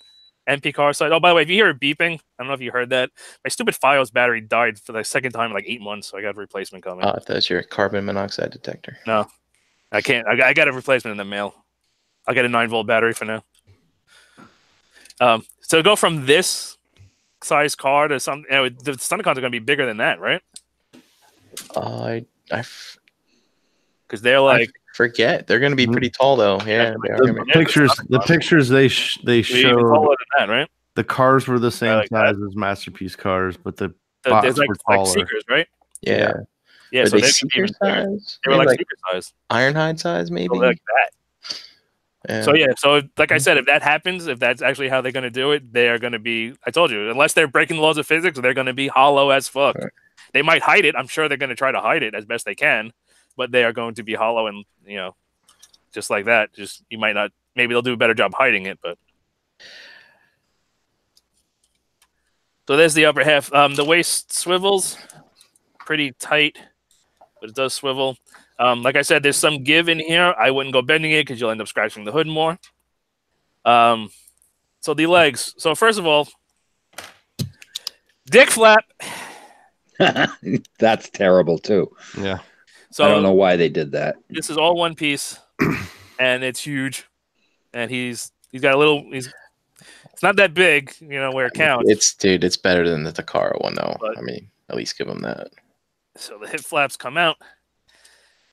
MP car side. Oh, by the way, if you hear it beeping, I don't know if you heard that. My stupid Fios battery died for the second time in like 8 months, so I got a replacement coming. If that's your carbon monoxide detector. No, I can't. I got a replacement in the mail. I'll get a 9-volt battery for now. So go from this size car to some. The Stunticons are going to be bigger than that, right? Because they're like forget they're going to be pretty tall though. Yeah, they are gonna be- The pictures they even show taller than that, right? the cars were the same like size as Masterpiece cars, but the There's bots were like taller. Seekers, right? yeah. Yeah, Are so they they're Seeker even bigger. size? They were Maybe like Seeker size. Ironhide size, maybe. So like that. Yeah. So yeah, so like I said, if that happens, if that's actually how they're going to do it, they are going to be. I told you, unless they're breaking the laws of physics, they're going to be hollow as fuck. Right. They might hide it. I'm sure they're going to try to hide it as best they can, but they are going to be hollow and just like that. Just you might not. Maybe they'll do a better job hiding it, but. So there's the upper half. The waist swivels, pretty tight, but it does swivel. Like I said, there's some give in here. I wouldn't go bending it because you'll end up scratching the hood more. So the legs. So first of all, dick flap. That's terrible too. Yeah. So I don't know why they did that. This is all one piece, and it's huge. And he's got a little. It's not that big, where it counts. It's better than the Takara one though. But- I mean, at least give them that. So the hip flaps come out.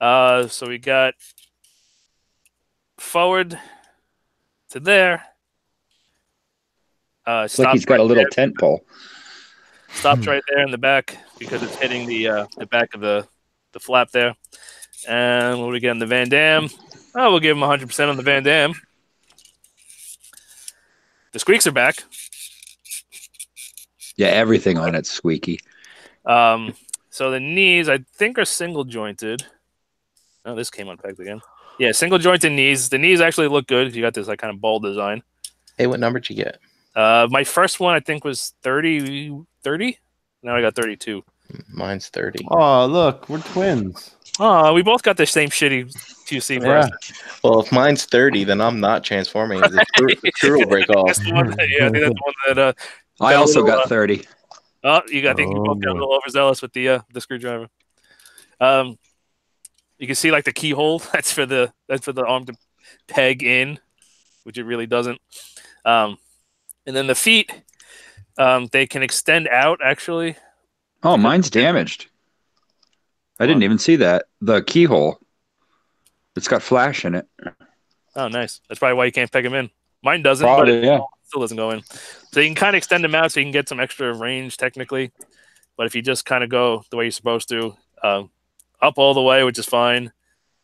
So we got forward to there. It's like he's got a little tent pole. Stops right there in the back because it's hitting the back of the flap there. And what do we get on the Van Dam? Oh, we'll give him 100% on the Van Dam. The squeaks are back. Yeah, everything on it's squeaky. So the knees, I think, are single jointed. Oh, this came unpegged again. Yeah, single jointed knees. The knees actually look good. You got this kind of ball design. Hey, what number did you get? My first one, I think, was 30. Now I got 32. Mine's 30. Oh, look, we're twins. Oh, we both got the same shitty QC for us. Well, if mine's 30, then I'm not transforming. The screw will break off. That's the one that, I think that's the one that. I also little, got 30. Oh, I think you Oh, both got a boy. little overzealous with the screwdriver. You can see like the keyhole. That's for the arm to peg in, which it really doesn't. And then the feet, they can extend out actually. Oh, mine's damaged. I didn't even see that. The keyhole. It's got flash in it. Oh, nice. That's probably why you can't peg them in. Mine doesn't, but Probably, it yeah. still doesn't go in. So you can kind of extend them out so you can get some extra range technically. But if you just kind of go the way you're supposed to, up all the way, which is fine,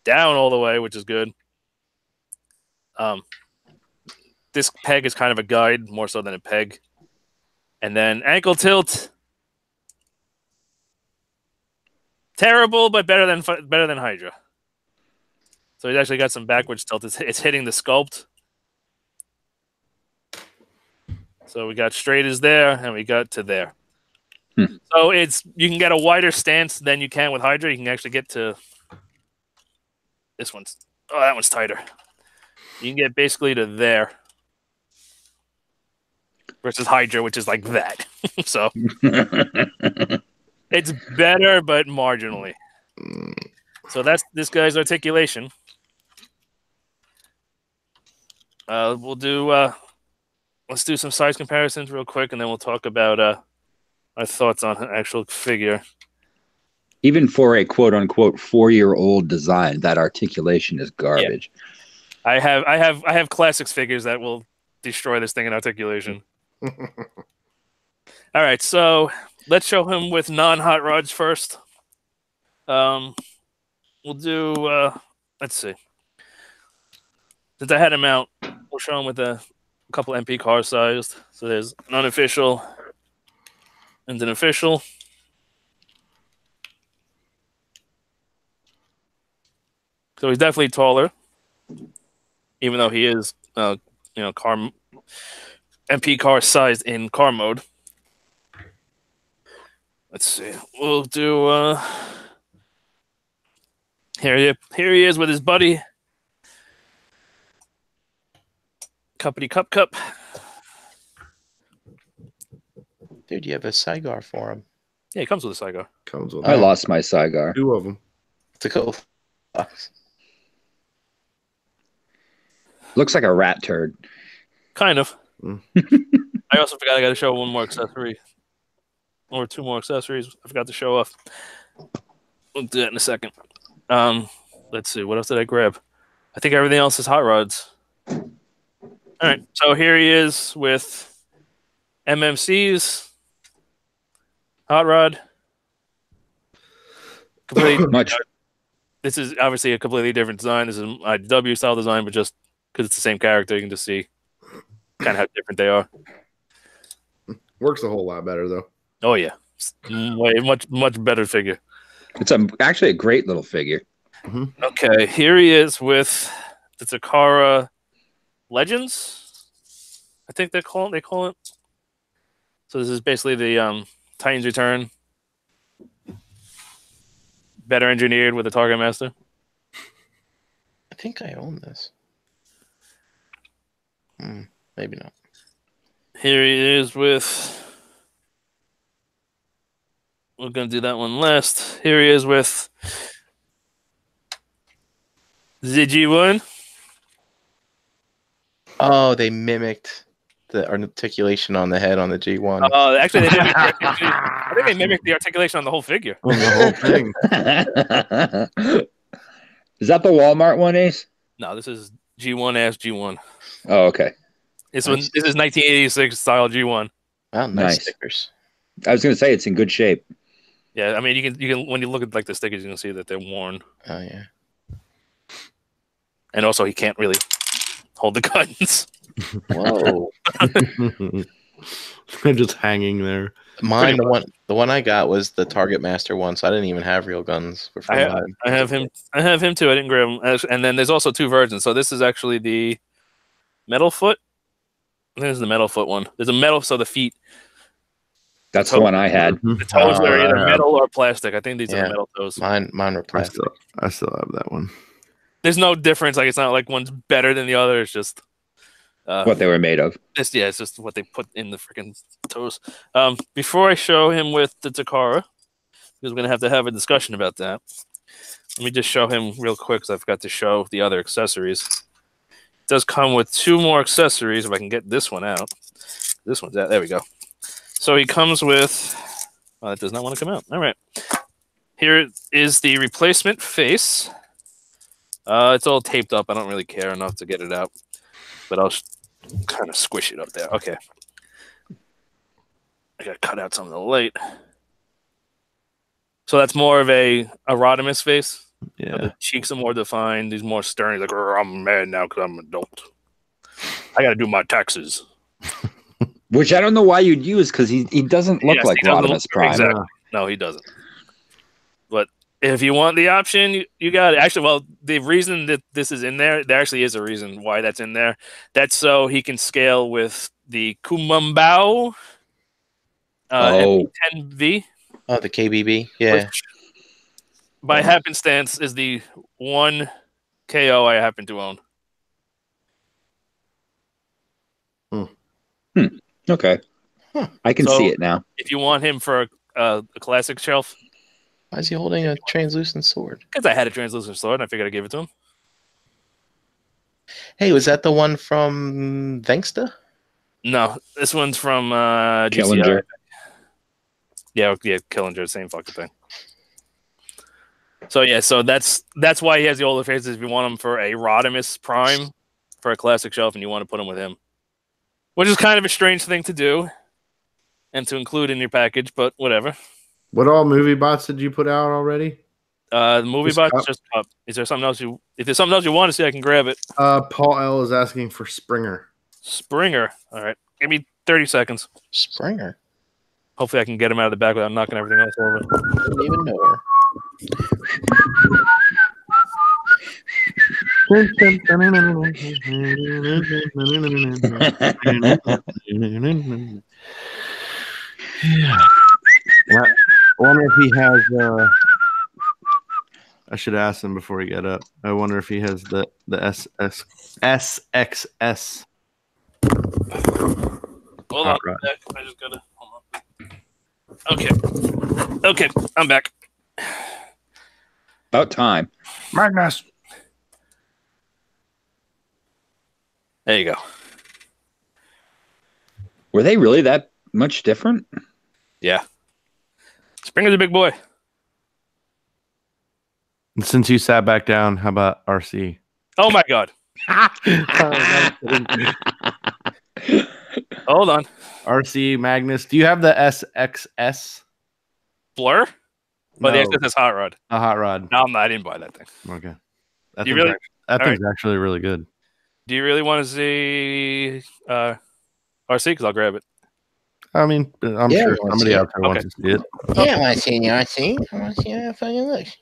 down all the way, which is good. This peg is kind of a guide more so than a peg. And then ankle tilt. Terrible, but better than Hydra. So he's actually got some backwards tilt. It's hitting the sculpt. So we got straight as there, and we got to there. So you can get a wider stance than you can with Hydra. You can actually get to this one's. Oh, that one's tighter. You can get basically to there versus Hydra, which is like that. So it's better, but marginally. So that's this guy's articulation. We'll do. Let's do some size comparisons real quick, and then we'll talk about our thoughts on an actual figure. Even for a quote unquote 4-year-old design, that articulation is garbage. I have classics figures that will destroy this thing in articulation. All right, so let's show him with non-hot rods first. We'll do. Let's see. Since I had him out, we'll show him with a couple MP car sized. So there's an unofficial and an official. So he's definitely taller, even though he is, car MP car sized in car mode. Let's see. We'll do. Here he is with his buddy. Company Cup. Dude, you have a cigar for him. Yeah, he comes with a cigar. Comes with I lost my cigar. 2 of them. It's a cool box. Looks like a rat turd. Kind of. Mm. I also forgot I got to show one more accessory. Or 2 more accessories I forgot to show off. We'll do that in a second. Let's see. What else did I grab? I think everything else is hot rods. All right. So here he is with MMC's hot rod. Completely Much. This is obviously a completely different design. This is an IDW style design, but just because it's the same character, you can just see kind of how different they are. Works a whole lot better though. Oh yeah, much better figure. It's actually a great little figure. Okay, here he is with the Takara Legends. I think they call it. So this is basically the Titan's Return, better engineered with the Targetmaster. I think I own this. Maybe not. Here he is with. We're gonna do that one last. Here he is with the G1. Oh, they mimicked the articulation on the head on the G1. Actually, I think they mimicked the articulation on the whole figure. On the whole thing. Is that the Walmart one, Ace? No, this is G1 as G1. Oh, okay. This is 1986 style G1. Wow, nice Nice. stickers. I was going to say it's in good shape. Yeah, I mean, you can when you look at like the stickers, you can see that they're worn, Oh yeah. and also he can't really hold the guns. Whoa. They're just hanging there. Mine, the one I got was the Targetmaster one, so I didn't even have real guns. I have him too. I didn't grab him. And then there's also 2 versions. So this is actually the metal foot. There's the metal foot one. There's a metal, so the feet. That's the one I had. The toes are either metal or plastic. I think these are the metal toes. Mine were plastic. I still have that one. There's no difference. Like it's not like one's better than the other. It's just What they were made of. it's just what they put in the freaking toes. Before I show him with the Takara, because we're gonna have to have a discussion about that. Let me just show him real quick because I forgot to show the other accessories. It does come with 2 more accessories. If I can get this one out. This one's out. There we go. So he comes with. Oh, that does not want to come out. All right. Here is the replacement face. It's all taped up. I don't really care enough to get it out, but I'll kind of squish it up there. Okay. I got to cut out some of the light. So that's more of a Rodimus face. Yeah. The cheeks are more defined. He's more stern. He's like, I'm mad now because I'm an adult. I got to do my taxes. Which I don't know why you'd use because he doesn't look like he doesn't Rodimus Prime. Exactly. No, he doesn't. But if you want the option, you got it. Actually, well, the reason that this is in there actually is a reason why that's in there. That's so he can scale with the Kumambao MP10V. Oh, the KBB. Yeah. Which, by happenstance, is the one KO I happen to own. Okay. Huh. I can see it now. If you want him for a classic shelf, Why is he holding a translucent sword? because I had a translucent sword and I figured I'd give it to him. Hey, was that the one from Vengsta? No, this one's from GCI. Killinger. Yeah, Killinger, same fucking thing. So yeah, so that's why he has the older faces. If you want him for a Rodimus Prime for a classic shelf, and you want to put him with him, which is kind of a strange thing to do and to include in your package, but whatever. What all movie bots did you put out already? The movie Just box up. is just up. Is there something else you? If there's something else you want to see, I can grab it. Paul L is asking for Springer. Springer. All right, give me 30 seconds. Springer. Hopefully, I can get him out of the back without knocking everything else over. Didn't even know her. I wonder if he has. I should ask him before he get up. I wonder if he has the SXS. Hold on. Right. I just gotta. Hold on. Okay, I'm back. About time. Magnus. There you go. Were they really that much different? Yeah. Springer's a big boy. And since you sat back down, how about RC? Oh my god. Hold on. RC Magnus. Do you have the SXS? Blur? But No, the XS Hot Rod. a hot rod. No, I didn't buy that thing. Okay. You really- That all thing's actually really good. Do you really want to see RC? Because I'll grab it. I mean, I'm Yeah, sure we wanna somebody see out there wants to see it. Yeah, I want to see you. I want to see how it fucking looks.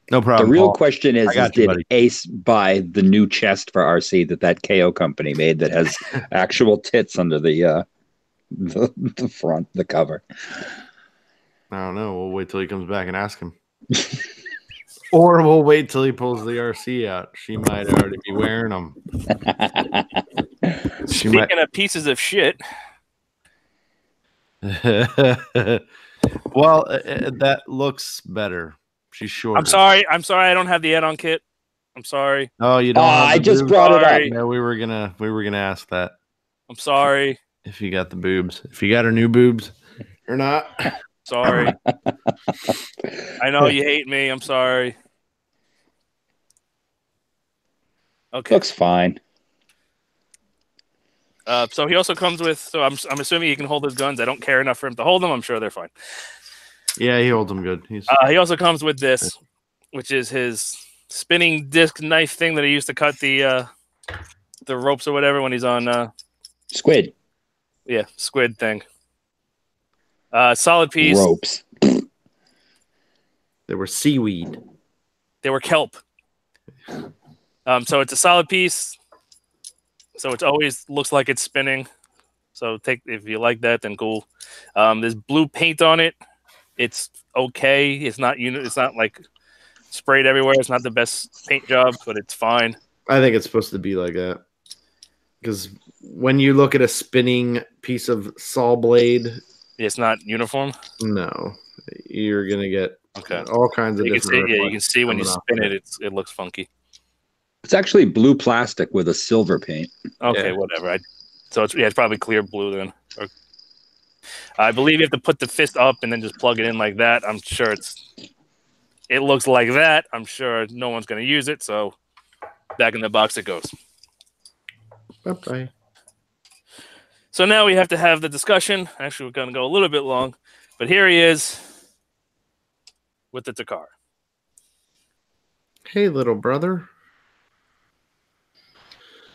No The problem. real Paul. question is I got did you, buddy. Ace buy the new chest for RC that KO company made that has actual tits under the front, the cover? I don't know. We'll wait till he comes back and ask him. Or we'll wait till he pulls the RC out. She might already be wearing them. She might. Speaking of pieces of shit, Well, that looks better. She's shorter. I'm sorry. I don't have the add-on kit. I'm sorry. Oh, you don't. have I the just boobs? brought it up. Sorry. Yeah, we were gonna ask that I'm sorry. if you got the boobs, if you got her new boobs or not. Sorry. I know you hate me. I'm sorry. Okay. Looks fine. So he also comes with. So I'm assuming he can hold his guns. I don't care enough for him to hold them. I'm sure they're fine. Yeah, he holds them good. He's He also comes with this, which is his spinning disc knife thing that he used to cut the ropes or whatever when he's on Squid. squid thing. Solid piece. Ropes. they were seaweed. They were kelp. So it's a solid piece. So it always looks like it's spinning. So if you like that, then cool. There's blue paint on it. It's okay. It's not like sprayed everywhere. It's not the best paint job, but it's fine. I think it's supposed to be like that. Because when you look at a spinning piece of saw blade, It's not uniform. no, you're gonna get Okay. all kinds of You can see, different. you can see when you coming off spin of it, it looks funky. It's actually blue plastic with a silver paint. Okay, Yeah. whatever. So it's probably clear blue then. I believe you have to put the fist up and then just plug it in like that. I'm sure it looks like that. I'm sure no one's going to use it. So back in the box it goes. Bye-bye. So now we have to have the discussion. Actually, we're going to go a little bit long, but here he is with the Takara. Hey, little brother.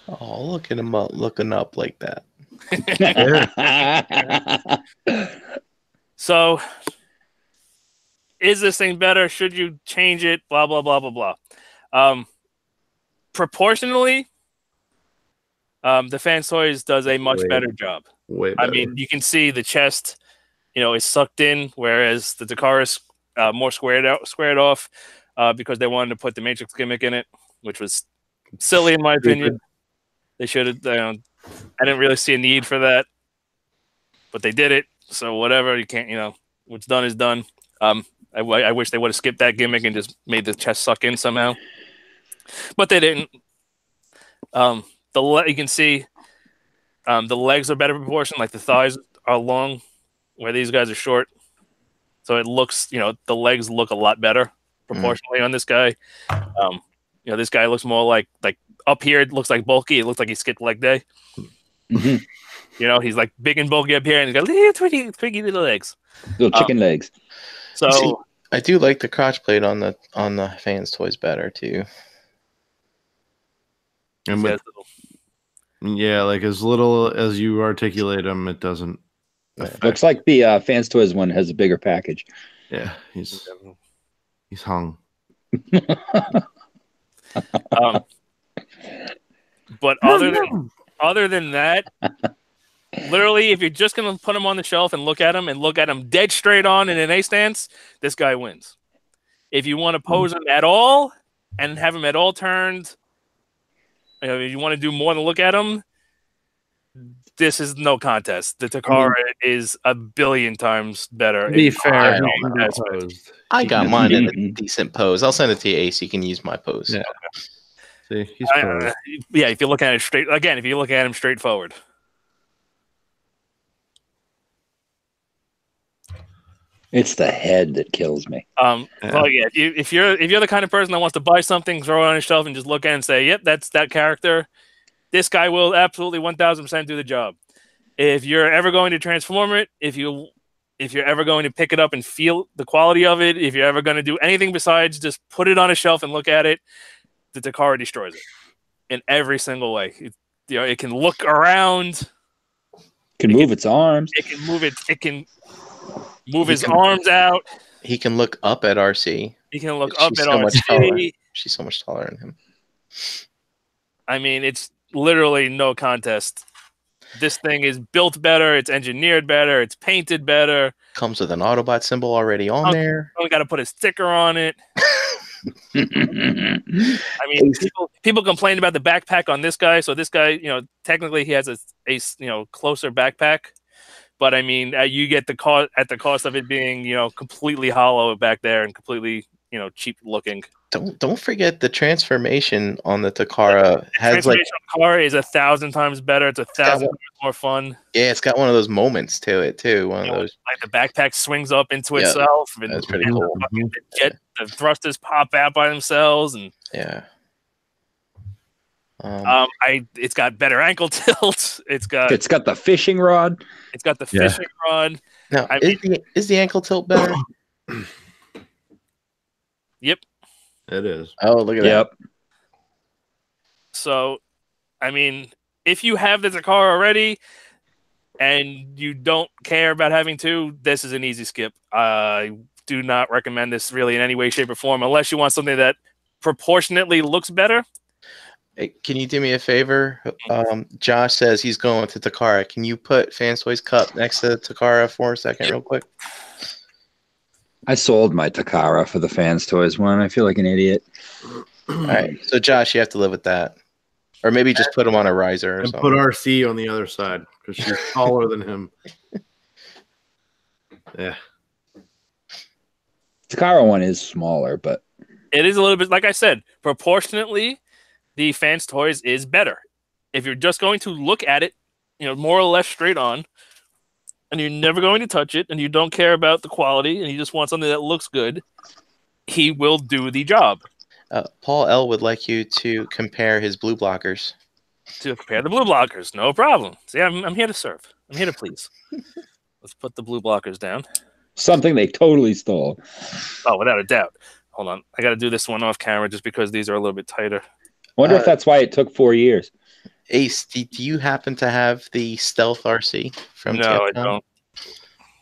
Oh, look at him looking up like that. So is this thing better? Should you change it? Blah, blah, blah, blah, blah. Proportionally, the Fans Toys does a much better job. Way I better. mean, you can see the chest, is sucked in, whereas the Takara is more squared off because they wanted to put the Matrix gimmick in it, which was silly in my opinion. They should have. I didn't really see a need for that, but they did it. So whatever, you can't. What's done is done. I wish they would have skipped that gimmick and just made the chest suck in somehow, but they didn't. You can see the legs are better proportioned, like the thighs are long where these guys are short. So it looks, the legs look a lot better proportionally on this guy. This guy looks more like up here. It looks like bulky. It looks like he skipped leg day. He's like big and bulky up here, and he's got little twiggy little legs, little chicken legs. So see, I do like the crotch plate on the fans toys better too. And with, like as little as you articulate them, it doesn't. Looks like the Fans Toys one has a bigger package. Yeah, he's hung. But other than that, literally, if you're just gonna put him on the shelf and look at him dead straight on in an A stance, this guy wins. If you want to pose him at all and have him at all turned, if you want to do more than look at him, this is no contest. The Takara is a billion times better. To be fair, I got mine in a decent pose. I'll send it to you, Ace. You can use my pose. Yeah. See, he's if you look at it straight again, if you look at him straight forward. It's the head that kills me. Well, yeah. If you're the kind of person that wants to buy something, throw it on a shelf, and just look at it and say, "Yep, that's that character," this guy will absolutely 1000% do the job. If you're ever going to transform it, if you're ever going to pick it up and feel the quality of it, if you're ever going to do anything besides just put it on a shelf and look at it, the Takara destroys it in every single way. It can look around. Can move its arms. It can move it. It can move his arms out. He can look up at RC. He can look up at RC. She's so much taller than him. I mean, it's literally no contest. This thing is built better. It's engineered better. It's painted better. Comes with an Autobot symbol already on there. Only got to put a sticker on it. I mean, people complain about the backpack on this guy. So this guy, technically he has a closer backpack. But I mean, you get the cost at the cost of it being, completely hollow back there and completely, cheap looking. Don't forget the transformation on the Takara has transformation on Takara is 1,000 times better. It's 1,000 times more fun. Yeah, it's got one of those moments to it too. One of those, like the backpack swings up into itself. And, that's pretty cool. The thrusters pop out by themselves, and yeah. It's got better ankle tilts. It's got the fishing rod. It's got the fishing rod. Now, is the ankle tilt better? Yep. It is. Oh, look at that. So, I mean, if you have the Takara already and you don't care about having two, this is an easy skip. I do not recommend this really in any way, shape, or form, unless you want something that proportionately looks better. Hey, can you do me a favor? Josh says he's going to Takara. Can you put Fans Toys Cup next to Takara for a second, real quick? I sold my Takara for the Fans Toys one. I feel like an idiot. All right, so Josh, you have to live with that, or maybe just put him on a riser or something. Put RC on the other side because she's taller than him. Yeah, Takara one is smaller, but it is a little bit, like I said, proportionately, the Fans Toys is better. If you're just going to look at it, more or less straight on, and you're never going to touch it, and you don't care about the quality, and you just want something that looks good, he will do the job. Paul L. would like you to compare his blue blockers. To compare the blue blockers, no problem. See, I'm here to serve. I'm here to please. Let's put the blue blockers down. Something they totally stole. Oh, without a doubt. Hold on. I got to do this one off camera just because these are a little bit tighter. I wonder if that's why it took 4 years. Ace, do you happen to have the Stealth RC from No, TFCon? I don't.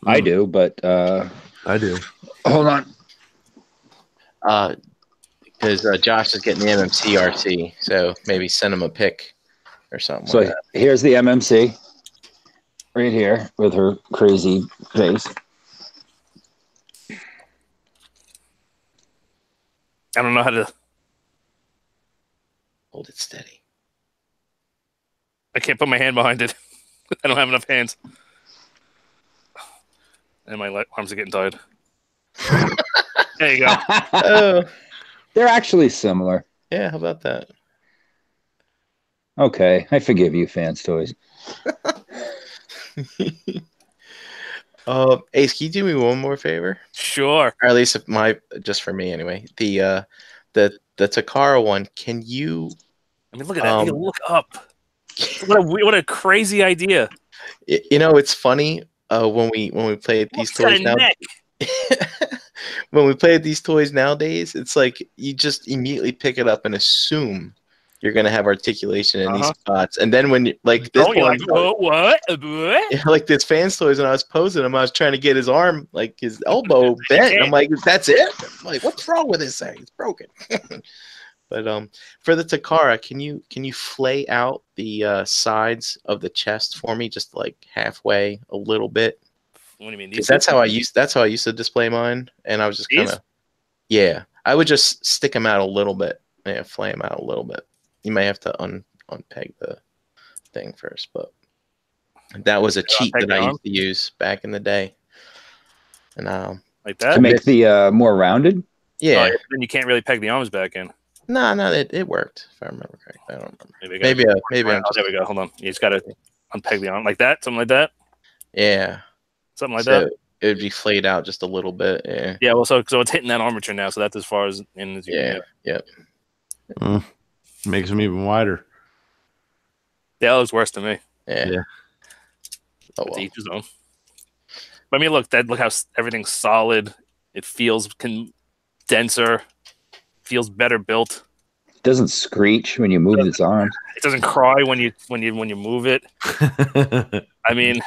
I do, but I do. Hold on. Because Josh is getting the MMC RC, so maybe send him a pic or something. So like that. here's the MMC right here with her crazy face. I don't know how to. Hold it steady. I can't put my hand behind it. I don't have enough hands. And my arms are getting tired. There you go. Oh, They're actually similar. yeah. How about that? Okay, I forgive you, Fans Toys. Ace, can you do me one more favor? Sure. Or at least just for me anyway. The Takara one. Can you? I mean, look at that. Hey, look up. What a crazy idea. It's funny. When we play these toys now. When we play with these toys nowadays, it's like you just immediately pick it up and assume you're gonna have articulation in these spots, and then when like this one, what? Yeah, like this fans toys, and I was posing him, I was trying to get his arm, like his elbow bent. And I'm like, that's it. I'm like, what's wrong with this thing? It's broken. But for the Takara, can you flay out the sides of the chest for me, just like halfway, a little bit? What do you mean? That's how I used to display mine, and I was just kind of, yeah, I would just stick them out a little bit, flay them out a little bit. You may have to unpeg the thing first, but that was a cheat that I used to use back in the day. And like that to make the more rounded. Yeah, then you can't really peg the arms back in. No, it worked if I remember correctly. I don't remember. Maybe there we go. Hold on, you just gotta unpeg the arm like that, something like that. Yeah. Something like that. It would be flayed out just a little bit. Yeah. Yeah. Well, so it's hitting that armature now, so that's as far as in as you can get. Yeah. Makes them even wider. Yeah, that looks worse to me. Yeah. Oh, well. Each his own. But I mean, look how everything's solid. It feels denser. Feels better built. It doesn't screech when you move its arms. It doesn't cry when you move it. I mean.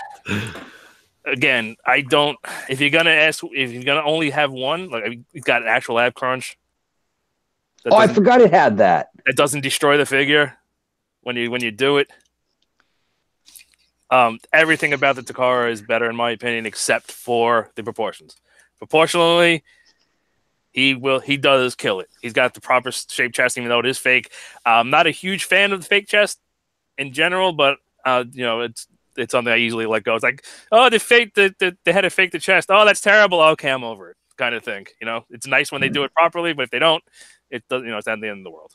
Again, I don't. If you're gonna only have one, like you've got an actual ab crunch. I forgot it had that. That doesn't destroy the figure when you do it. Everything about the Takara is better in my opinion, except for the proportions. Proportionally, he does kill it. He's got the proper shaped chest, even though it is fake. I'm not a huge fan of the fake chest in general, but it's something I usually let go. It's like, oh, they had to fake the chest. Oh, that's terrible. Okay, I'm over it, kind of thing. It's nice when they do it properly, but if they don't, it does. It's not the end of the world.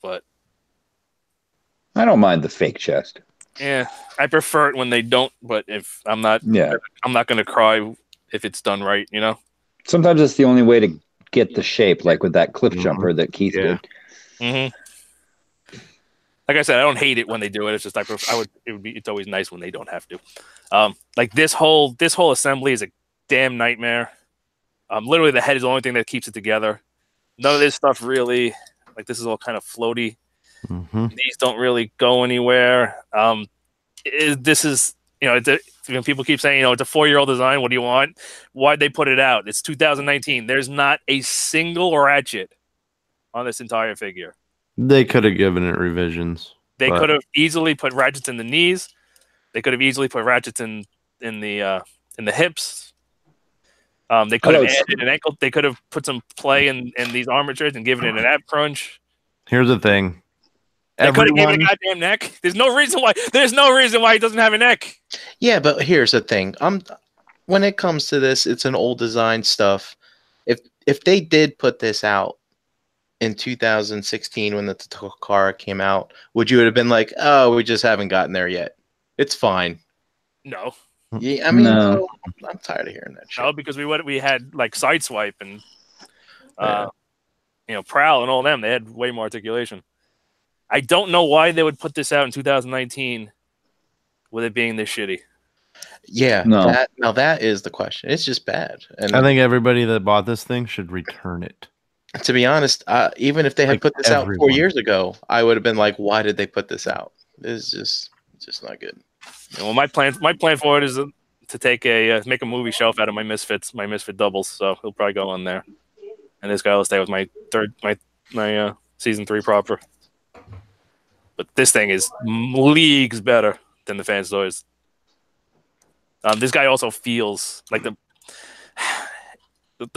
But I don't mind the fake chest. Yeah, I prefer it when they don't. But if I'm not going to cry if it's done right. Sometimes it's the only way to get the shape, like with that cliff jumper that Keith did. Mm-hmm. Like I said, I don't hate it when they do it. It's just it's always nice when they don't have to. Like this whole assembly is a damn nightmare. Literally the head is the only thing that keeps it together. None of this stuff really, like this is all kind of floaty. Mm-hmm. These don't really go anywhere. This is, people keep saying, it's a 4-year-old design. What do you want? Why'd they put it out? It's 2019. There's not a single ratchet on this entire figure. They could have given it revisions. They could have easily put ratchets in the knees. They could have easily put ratchets in the hips. They could have added an ankle. They could have put some play in these armatures and given it an ab crunch. Here's the thing. They could have given it a goddamn neck. There's no reason why he doesn't have a neck. Yeah, but here's the thing. When it comes to this, it's an old design stuff. If they did put this out in 2016 when the Takara came out, would you have been like, oh, we just haven't gotten there yet? It's fine. No. Yeah, I mean, no. I'm tired of hearing that shit. No, because we had like Sideswipe and Prowl and all them. They had way more articulation. I don't know why they would put this out in 2019 with it being this shitty. Yeah, that is the question. It's just bad. And I think everybody that bought this thing should return it. To be honest, even if they had put this out 4 years ago, I would have been like, why did they put this out? This is just not good. Well, my plan for it is to take make a movie shelf out of my Misfit doubles, so he'll probably go on there. And this guy will stay with my season 3 proper. But this thing is leagues better than the fans' toys. This guy also feels like the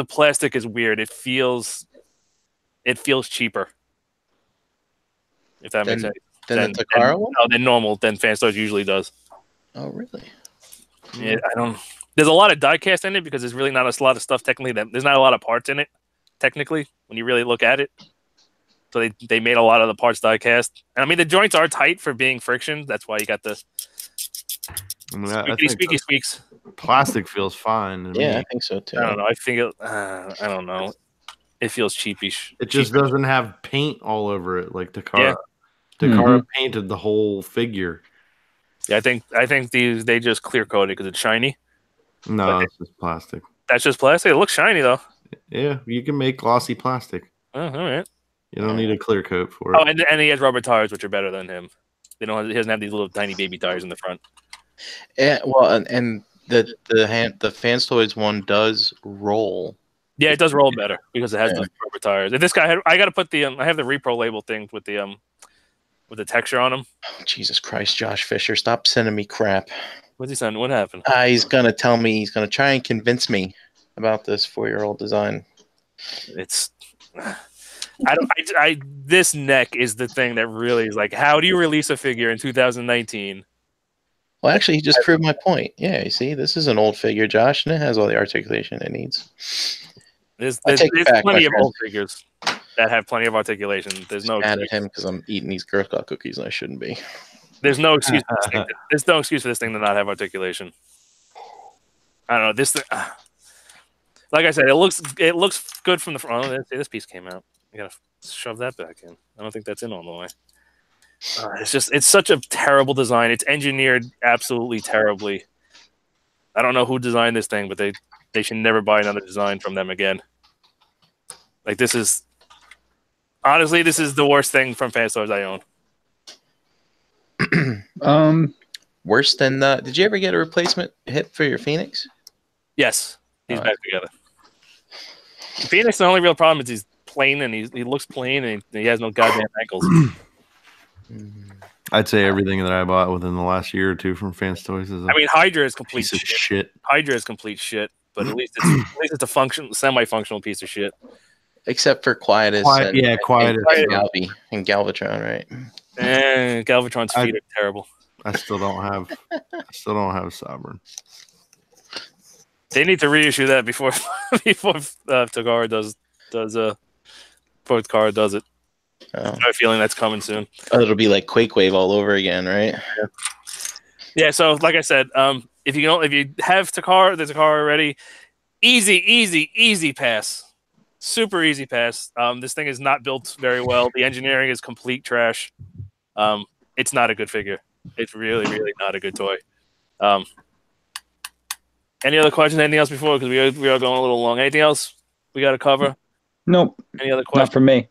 plastic is weird. It feels cheaper. If that makes sense. Than the Takara one? Than normal, than fans' toys usually does. Oh, really? Yeah, I don't. There's a lot of die cast in it because there's really not a lot of stuff technically. There's not a lot of parts in it technically when you really look at it. So they made a lot of the parts die cast. And I mean, the joints are tight for being friction. That's why you got the I mean, I Squeaky, think squeaky squeaks. plastic feels fine to Yeah, me. I think so too. I don't know. I think it. I don't know. It feels cheapish. It just doesn't have paint all over it like Takara. Yeah. Takara painted the whole figure. Yeah, I think they just clear coated because it's shiny. No, But it's just plastic. That's just plastic. It looks shiny though. Yeah, you can make glossy plastic. Oh, all right. You don't need a clear coat for it. Oh, and he has rubber tires, which are better than him. He doesn't have these little tiny baby tires in the front. Yeah, well, and the Fans Toys one does roll. Yeah, it does roll better because it has the rubber tires. And this guy I got to put I have the repro label thing with the texture on him. Oh, Jesus Christ, Josh Fisher, stop sending me crap. What's he saying? What happened? He's gonna tell me. He's gonna try and convince me about this 4-year-old design. It's this neck is the thing that really is like, how do you release a figure in 2019? Well, actually, he just proved my point. Yeah, you see, this is an old figure, Josh, and it has all the articulation it needs. There's back, plenty of friend. old figures that have plenty of articulation. There's no Mad at excuse. him because I'm eating these Girl Scout cookies and I shouldn't be. There's no excuse. There's no excuse for this thing to not have articulation. I don't know this thing. Like I said, it looks good from the front. Oh, this piece came out. You gotta shove that back in. I don't think that's in all the way. It's such a terrible design. It's engineered absolutely terribly. I don't know who designed this thing, but they should never buy another design from them again. Like this is the worst thing from Fan Stores I own. Worse than the. Did you ever get a replacement hip for your Phoenix? Yes, he's back together. Phoenix, the only real problem is he's plain and he looks plain and he has no goddamn ankles. I'd say everything that I bought within the last year or two from Fans Toys is Hydra is complete piece of shit. Hydra is complete shit, but at least it's a semi-functional piece of shit. Except for Quietus. Quietus. And Galvatron, right? And Galvatron's feet are terrible. I still don't have Sovereign. They need to reissue that before Takara does before Takara does it. I have a feeling that's coming soon. Oh, it'll be like Quake Wave all over again, right? Yeah. So, like I said, if you have the Takara already, easy pass, super easy pass. This thing is not built very well. The engineering is complete trash. It's not a good figure. It's really, really not a good toy. Any other questions? Anything else before? Because we are going a little long. Anything else we got to cover? Nope. Any other questions? Not for me.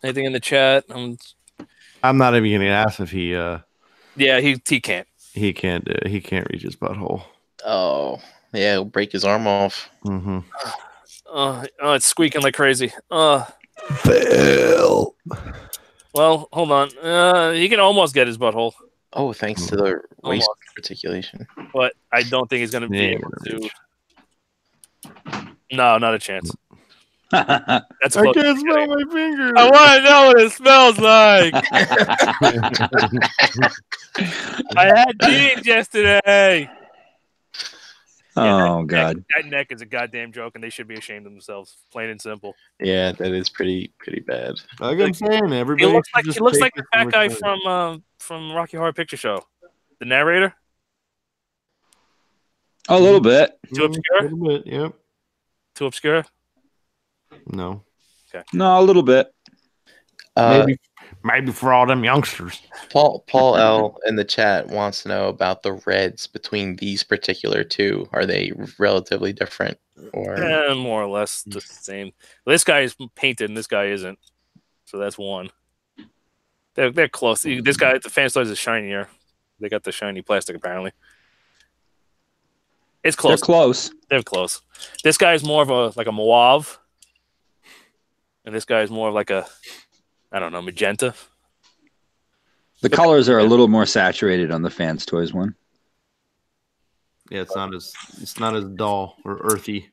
Anything in the chat? I'm not even gonna ask if he. Yeah, he can't. He can't do it. He can't reach his butthole. Oh, yeah, he'll break his arm off. Mm-hmm. Oh, it's squeaking like crazy. Fail. Well, hold on. He can almost get his butthole. Oh, thanks to the waist articulation. But I don't think he's going to be able to. No, not a chance. That's I can't smell my finger. I want to know what it smells like. I had jeans yesterday. Oh, God. That neck is a goddamn joke, and they should be ashamed of themselves, plain and simple. Yeah, that is pretty bad. Like I'm saying, everybody. He looks like the fat guy from Rocky Horror Picture Show, the narrator. A little bit. Too obscure? A little bit, yep. Too obscure? No. Okay. No, a little bit. Maybe for all them youngsters. Paul L in the chat wants to know about the reds between these particular two. Are they relatively different, or More or less the same? Well, this guy is painted, and this guy isn't. So that's one. They're close. This guy, the Fan Toys, is shinier. They got the shiny plastic apparently. It's close. They're close. They're close. This guy is more of a mauve, and this guy is more of like a, I don't know, magenta. The colors are a little more saturated on the Fans Toys one. Yeah, it's not as dull or earthy.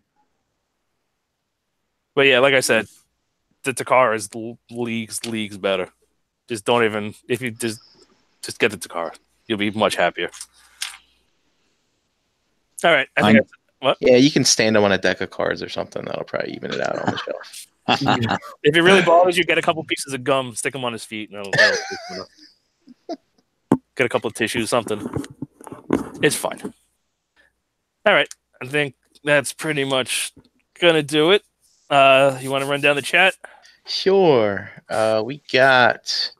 But yeah, like I said, the Takara is leagues better. Just don't even, if you just get the Takara, you'll be much happier. All right, I think what? Yeah, you can stand them on a deck of cards or something. That'll probably even it out on the shelf. If it really bothers you, get a couple pieces of gum, stick them on his feet, and that'll Get a couple of tissues, something. It's fine. All right. I think that's pretty much going to do it. You want to run down the chat? Sure. We got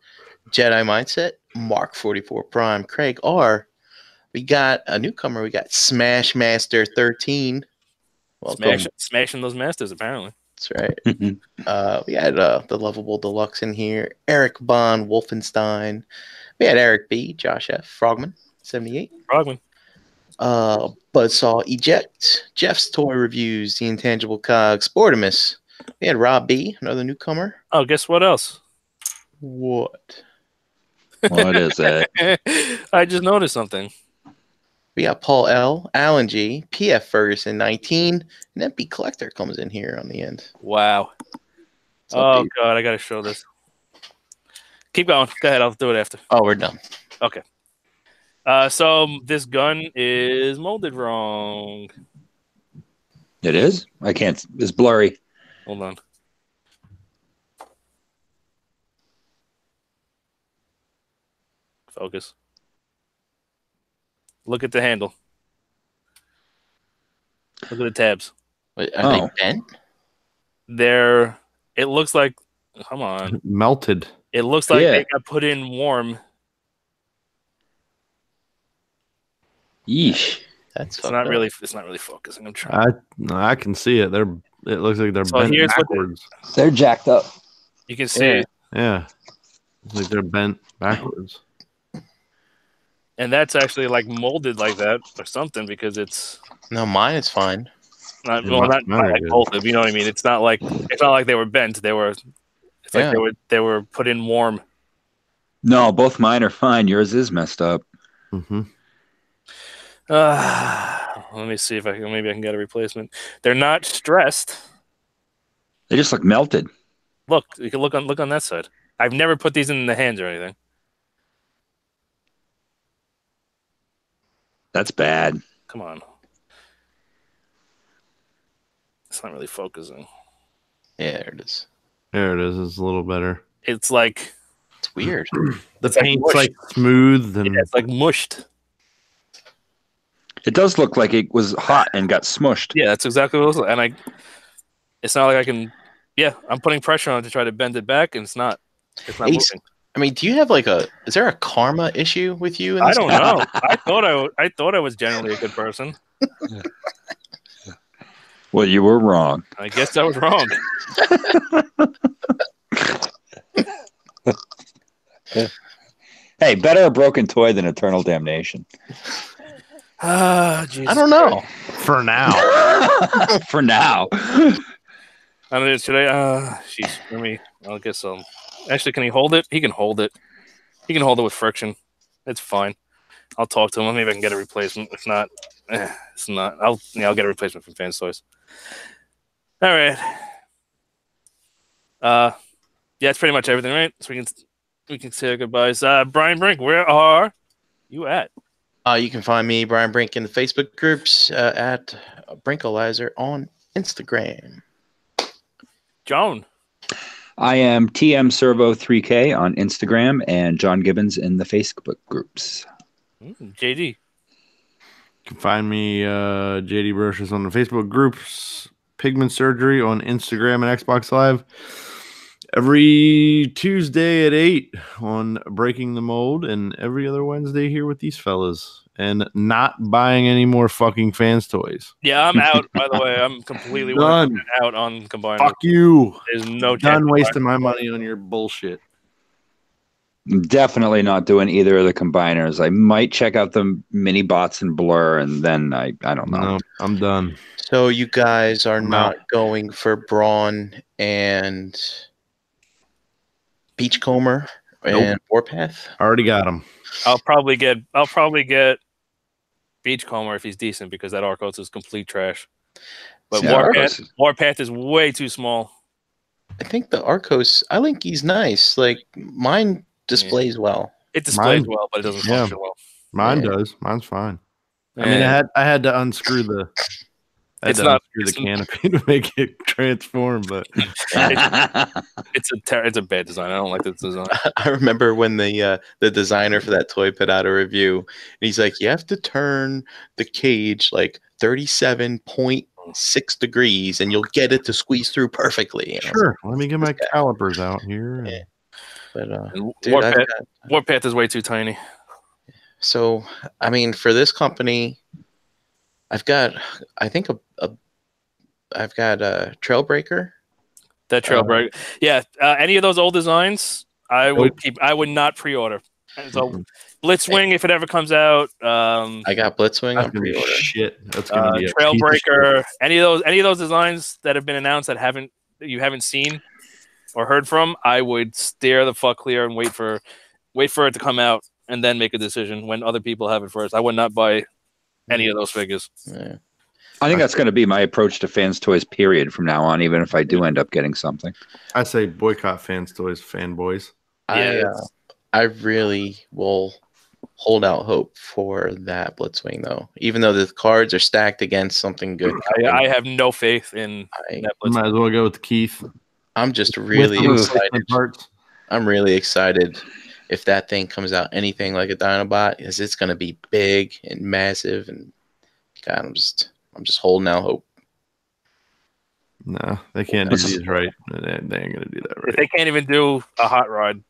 Jedi Mindset, Mark 44 Prime, Craig R. We got a newcomer. We got Smash Master 13. Welcome. Smashing those masters, apparently. That's right. We had the Lovable Deluxe in here. Eric Bond, Wolfenstein. We had Eric B, Josh F, Frogman, 78. Frogman. Buzzsaw Eject, Jeff's Toy Reviews, The Intangible Cog, Sportimus. We had Rob B, another newcomer. Oh, guess what else? What? What is it? I just noticed something. We got Paul L, Alan G, PF Ferguson 19, and MP Collector comes in here on the end. Wow. What's up, Oh, dude? God, I got to show this. Keep going. Go ahead. I'll do it after. Oh, we're done. Okay. So this gun is molded wrong. It is? I can't. It's blurry. Hold on. Focus. Look at the handle. Look at the tabs. Wait, are they Oh. bent? They're. It looks like. Come on. Melted. It looks like Yeah. they got put in warm. Yeesh. That's It's not really. It's not really focusing. I'm trying. I can see it. It looks like they're So bent here's what backwards. They're jacked up. You can see, Yeah. It's like they're bent backwards. and that's actually like molded like that or something because it's No, mine is fine. not It well, must not matter, like dude. molded. You know what I mean? It's not like they were bent. They were. It's like Yeah. they were put in warm. No, both mine are fine. Yours is messed up. Mm-hmm. Let me see if maybe I can get a replacement. They're not stressed. They just look melted. Look, you can look on that side. I've never put these in the hands or anything. That's bad. Come on. It's not really focusing. Yeah, there it is. There it is. It's a little better. It's like It's weird. The It's like paint's mush. like smooth and it's like mushed. It does look like it was hot and got smushed. Yeah, that's exactly what it looks like. And it's not like I can. Yeah, I'm putting pressure on it to try to bend it back, and it's not. It's not Ace, moving. I mean, do you have like is there a karma issue with you? In I this don't game? know. I thought I was generally a good person. Well, you were wrong. I guess I was wrong. Hey, better a broken toy than eternal damnation. Jesus I don't know. for now. For now. I don't know. Should I? Jeez, for me, I'll get some. Actually, can he hold it? He can hold it. He can hold it with friction. It's fine. I'll talk to him. Maybe I can get a replacement. If not, it's not. I'll get a replacement from Fans Toys. All right. Yeah, that's pretty much everything, right? So we can say our goodbyes. Brian Brink, where are you at? You can find me, Brian Brink, in the Facebook groups at Brinkalizer on Instagram. John. I am TM Servo 3K on Instagram and John Gibbons in the Facebook groups. JD. You can find me, JD Brochus, on the Facebook groups, Pigment Surgery on Instagram and Xbox Live. Every Tuesday at 8 on Breaking the Mold, and every other Wednesday here with these fellas. And not buying any more fucking Fans Toys. Yeah, I'm out, by the way. I'm completely Done. out on Combiner. Fuck you. There's no chance. Done wasting my money on your bullshit. I'm definitely not doing either of the combiners. I might check out the mini bots and Blur, and then I don't know. No, I'm done. So you guys are I'm not out. going for Brawn and Beachcomber and Warpath? Already got them. I'll probably get Beachcomber if he's decent because that Arcos is complete trash. But Yeah, Warpath is way too small. I think the Arcos, I think he's nice. Like, mine displays well. It displays Mine- well, but it doesn't yeah. function well. Mine Yeah. does. Mine's fine. I mean, And I had to unscrew It's not through the canopy to make it transform, but it's a bad design. I don't like this design. I remember when the designer for that toy put out a review, and he's like, "You have to turn the cage like 37.6 degrees, and you'll get it to squeeze through perfectly." And sure. Let me get my calipers out here. Yeah. But dude, Warpath is way too tiny. So I mean, for this company, I've got Trailbreaker. That Trailbreaker, yeah. Any of those old designs, I would keep. I would not pre-order. So Blitzwing, if it ever comes out, I got Blitzwing. That's on gonna be pre-order. shit. That's gonna be a Trailbreaker. Any of those designs that have been announced that you haven't seen or heard from, I would steer the fuck clear and wait for it to come out and then make a decision when other people have it first. I would not buy any of those figures. Yeah. I think that's going to be my approach to Fans Toys, period, from now on, even if I do end up getting something. I say boycott Fans Toys, fanboys. I really will hold out hope for that Blitzwing, though. Even though the cards are stacked against something good. I have no faith in that Blitzwing. Might as well go with Keith. I'm just really excited. I'm really excited if that thing comes out anything like a Dinobot, because it's going to be big and massive. And God, I'm just holding out hope. No, they can't do these right. They ain't gonna do that right. If they can't even do a hot rod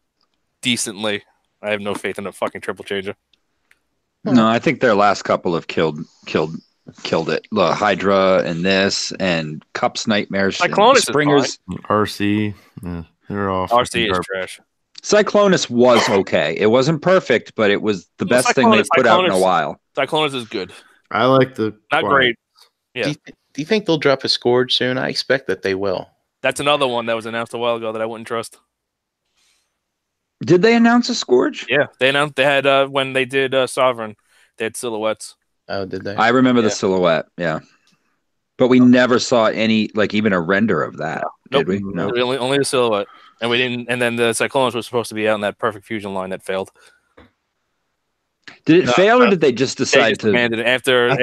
decently, I have no faith in a fucking triple changer. No, I think their last couple have killed it. The Hydra and this and Cups Nightmares. Cyclonus Springers. RC. Yeah, they're off. RC is trash. Cyclonus was okay. It wasn't perfect, but it was the best thing they've put out in a while. Cyclonus is good. I like the not great. Yeah. Do you think they'll drop a Scourge soon? I expect that they will. That's another one that was announced a while ago that I wouldn't trust. Did they announce a Scourge? Yeah, they announced they had when they did Sovereign, they had silhouettes. Oh, did they? I remember the silhouette. Yeah, but we never saw any, like, even a render of that. Did we? No, only the silhouette, and we didn't. And then the Cyclonus was supposed to be out in that Perfect Fusion line that failed. Did it fail, or did they just decide to? After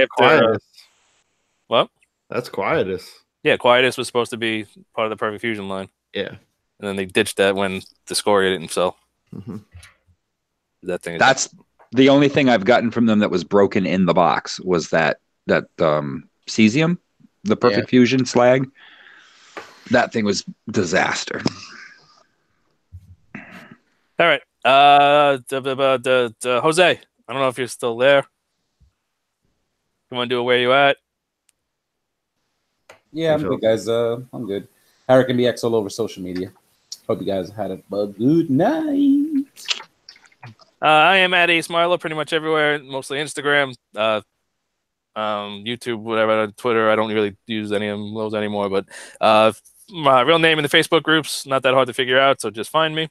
what? That's Quietus. Yeah, Quietus was supposed to be part of the Perfect Fusion line. Yeah, and then they ditched that when Discoria didn't sell. Mm-hmm. That thing. That's the only thing I've gotten from them that was broken in the box was that cesium, the Perfect Fusion slag. That thing was disaster. All right, Jose. I don't know if you're still there. You want to do it where you at? Yeah, I'm good, guys. I'm good. Hurricane BX all over social media. Hope you guys had a good night. I am at Ace Marlo pretty much everywhere, mostly Instagram, YouTube, whatever, Twitter. I don't really use any of those anymore, but my real name in the Facebook groups, not that hard to figure out, so just find me.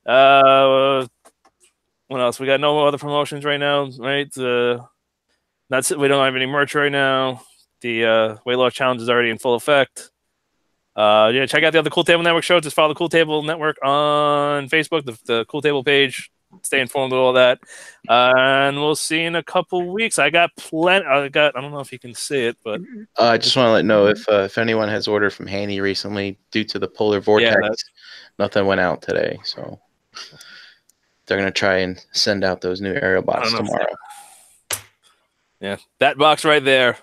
What else? We got no other promotions right now, right? That's it. We don't have any merch right now. The weight loss challenge is already in full effect. Check out the other Cool Table Network shows. Just follow the Cool Table Network on Facebook, the Cool Table page. Stay informed with all that. And we'll see you in a couple weeks. I got plenty. I don't know if you can see it, but I just want to let you know if anyone has ordered from Hanny recently due to the polar vortex, nothing went out today. So they're going to try and send out those new aerial bots tomorrow. Yeah, that box right there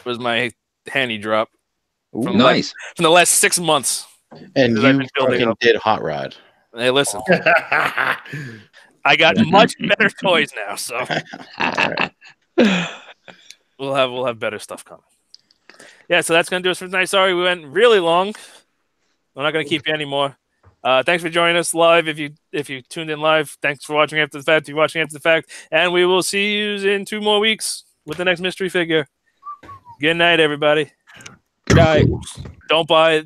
was my Hanny drop. From nice. From the last 6 months. And you fucking did Hot Rod. Hey, listen. I got much better toys now, so we'll have better stuff coming. Yeah, so that's gonna do us for tonight. Sorry, we went really long. I'm not gonna keep you anymore. Thanks for joining us live. If you tuned in live, thanks for watching after the fact. If you're watching after the fact, and we will see you in 2 more weeks with the next mystery figure. Good night, everybody. Good night. Don't buy